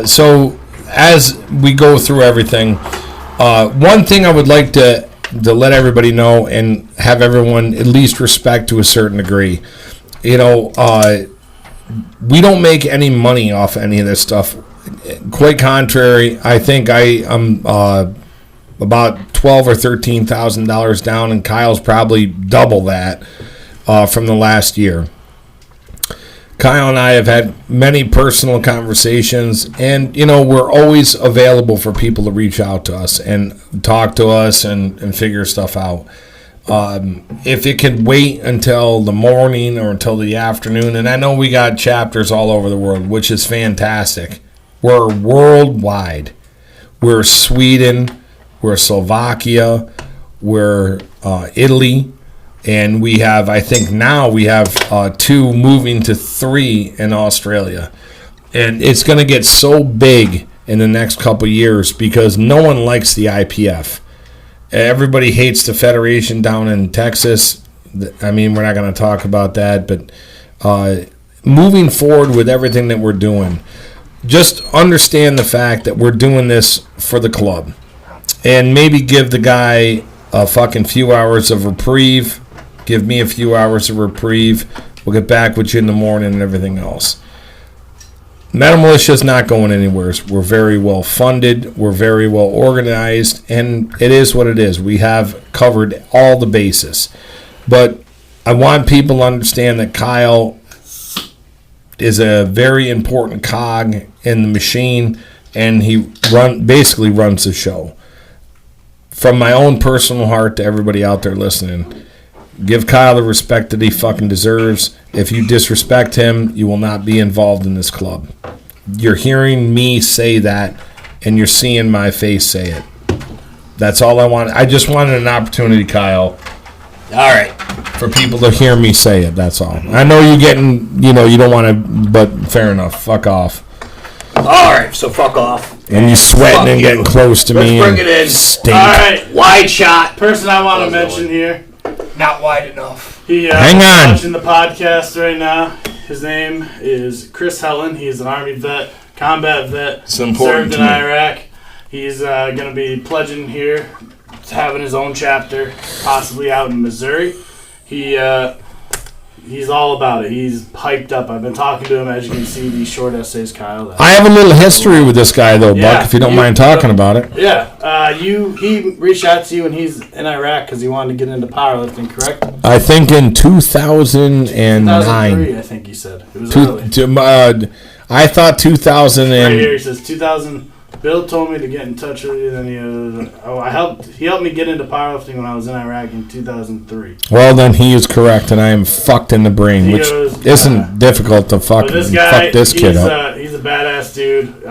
So as we go through everything, one thing I would like to let everybody know and have everyone at least respect to a certain degree. We don't make any money off any of this stuff. Quite contrary, I think I'm about $12,000 or $13,000 down, and Kyle's probably double that from the last year. Kyle and I have had many personal conversations, and we're always available for people to reach out to us and talk to us and figure stuff out. If it can wait until the morning or until the afternoon, and I know we got chapters all over the world, which is fantastic. We're worldwide. We're Sweden, we're Slovakia, we're Italy, and we have, I think now we have 2 moving to 3 in Australia. And it's going to get so big in the next couple years because no one likes the IPF. Everybody hates the federation down in Texas. I mean, we're not going to talk about that, but moving forward with everything that we're doing, just understand the fact that we're doing this for the club. And maybe give the guy a fucking few hours of reprieve. Give me a few hours of reprieve. We'll get back with you in the morning and everything else. Metal Militia is not going anywhere. We're very well funded. We're very well organized. And it is what it is. We have covered all the bases. But I want people to understand that Kyle is a very important cog in the machine, and he basically runs the show. From my own personal heart to everybody out there listening, give Kyle the respect that he fucking deserves. If you disrespect him, you will not be involved in this club. You're hearing me say that, and you're seeing my face say it. That's all I want. I just wanted an opportunity, Kyle. All right. For people to hear me say it, that's all. I know you're getting, you don't want to, but fair enough. Fuck off. All right, so fuck off. And you sweating and getting close to me. Let's bring it in. Stink. All right, Wide shot. person I want to mention here. Not wide enough. He Hang on. watching the podcast right now. His name is Chris Helen. He's an Army vet, combat vet, It's important served in to me. Iraq. He's going to be pledging here, having his own chapter, possibly out in Missouri. He's all about it. He's hyped up. I've been talking to him, as you can see, these short essays, Kyle. I have a little history with this guy, though, Yeah, Buck, if you don't mind talking about it. Yeah, he reached out to you when he's in Iraq because he wanted to get into powerlifting, correct? I think in 2009. 2003, I think he said. It was early. I thought 2000 Right here, and... he says 2000. Bill told me to get in touch with you. Then he helped me get into powerlifting when I was in Iraq in 2003. Well, then he is correct, and I am fucked in the brain, He which goes, isn't difficult to But this guy, fuck this kid up. He's a badass dude.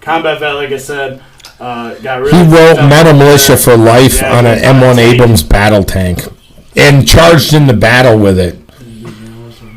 Combat vet, like I said. Got really He wrote up Metal there. Militia for life Yeah, on an he got M1 a tank. Abrams battle tank and charged into battle with it.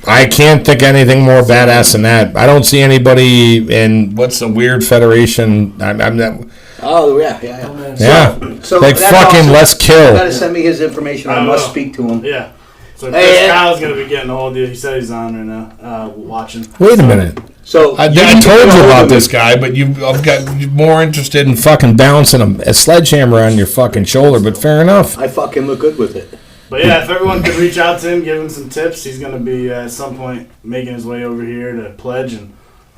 I can't think anything more badass than that. I don't see anybody in what's the weird federation. I'm not. Oh, yeah. Yeah, So like that's fucking awesome. let's You gotta kill. send me his information. I I must will. speak to him. Yeah. So Hey, Chris Kyle's going to be getting a hold of you. He said he's on right now, watching. Wait a minute. So I you need to told get a you hold about of this him. guy, but I've got you're more interested in fucking bouncing a sledgehammer on your fucking shoulder. But fair enough. I fucking look good with it. But yeah, if everyone could reach out to him, give him some tips, he's going to be at some point making his way over here to pledge, and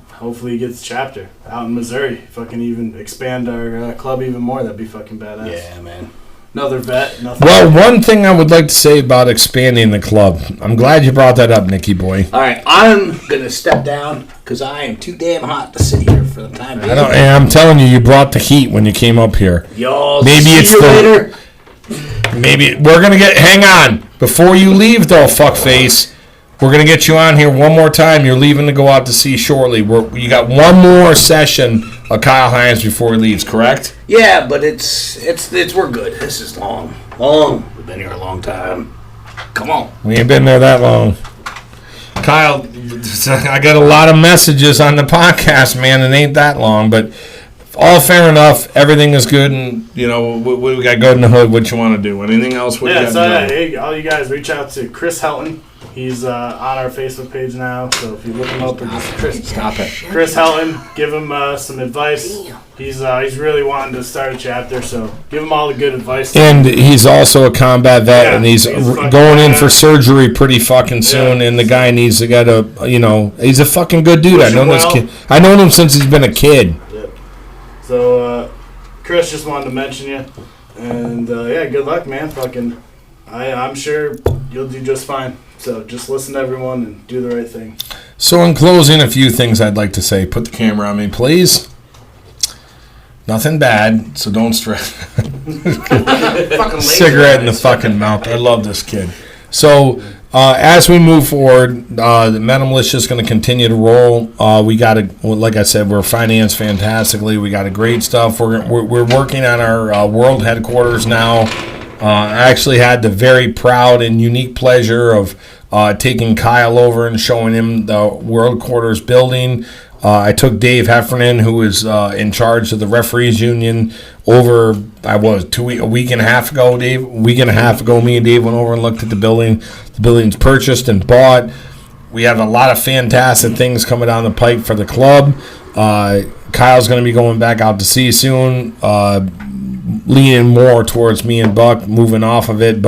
hopefully he gets a chapter out in Missouri. If I can even expand our club even more, that'd be fucking badass. Yeah, man. Another vet. Nothing. Well, one thing I would like to say about expanding the club. I'm glad you brought that up, Nicky boy. All right, I'm going to step down because I am too damn hot to sit here for the time being. And I'm telling you, you brought the heat when you came up here. Y'all Maybe see it's you later. Maybe we're going to hang on. Before you leave, though, fuckface, we're going to get you on here one more time. You're leaving to go out to sea shortly. You got one more session of Kyle Hines before he leaves, correct? Yeah, but it's we're good. This is long. We've been here a long time. Come on. We ain't been there that long. Kyle, I got a lot of messages on the podcast, man. It ain't that long, but all fair enough. Everything is good, and we got good in the hood. What you want to do? Anything else? Hey, all you guys, reach out to Chris Helton. He's on our Facebook page now, so if you look him up, or just Chris Helton, give him some advice. He's really wanting to start a chapter, so give him all the good advice. And he's also a combat vet, and he's going in for surgery pretty fucking soon. And the guy needs to get he's a fucking good dude. I've known this kid. I've known him since he's been a kid. Yep. So Chris just wanted to mention you, and good luck, man. I'm sure you'll do just fine. So just listen to everyone and do the right thing. So in closing, a few things I'd like to say. Put the camera on me, please. Nothing bad, so don't stress. Cigarette in the fucking mouth. I love this kid. So as we move forward, the Metal Militia is going to continue to roll. We got like I said, we're financed fantastically. We got a great stuff. We're working on our world headquarters now. I actually had the very proud and unique pleasure of taking Kyle over and showing him the World Quarters building. I took Dave Heffernan, who is in charge of the referees union, over. A week and a half ago. Me and Dave went over and looked at the building. The building's purchased and bought. We have a lot of fantastic things coming down the pipe for the club. Kyle's going to be going back out to sea soon. Leaning more towards me and Buck, moving off of it,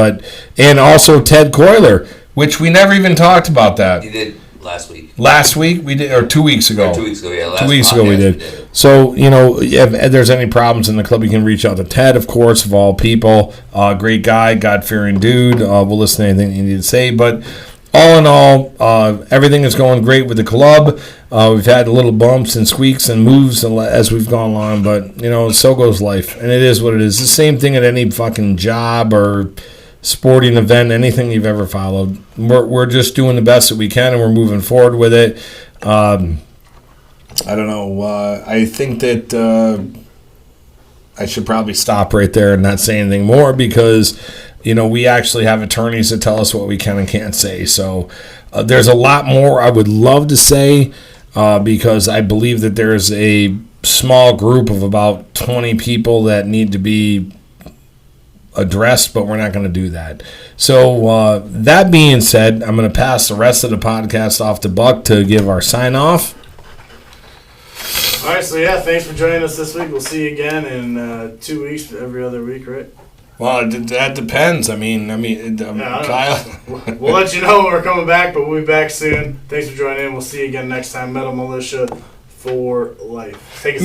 and also Ted Coiler, which we never even talked about that. You did last week. Last week we did, or 2 weeks ago. Or 2 weeks ago, yeah. 2 weeks ago we did. So if there's any problems in the club, you can reach out to Ted, of course, of all people. Great guy, God-fearing dude. We'll listen to anything you need to say, but all in all, everything is going great with the club. We've had little bumps and squeaks and moves as we've gone along, but, so goes life. And it is what it is. The same thing at any fucking job or sporting event, anything you've ever followed. We're just doing the best that we can, and we're moving forward with it. I don't know. I think that I should probably stop right there and not say anything more because we actually have attorneys that tell us what we can and can't say. So there's a lot more I would love to say because I believe that there's a small group of about 20 people that need to be addressed, but we're not going to do that. So that being said, I'm going to pass the rest of the podcast off to Buck to give our sign off. All right, so thanks for joining us this week. We'll see you again in 2 weeks, every other week, right? Well, that depends. Kyle. We'll let you know when we're coming back, but we'll be back soon. Thanks for joining in. We'll see you again next time. Metal Militia for life. Take it.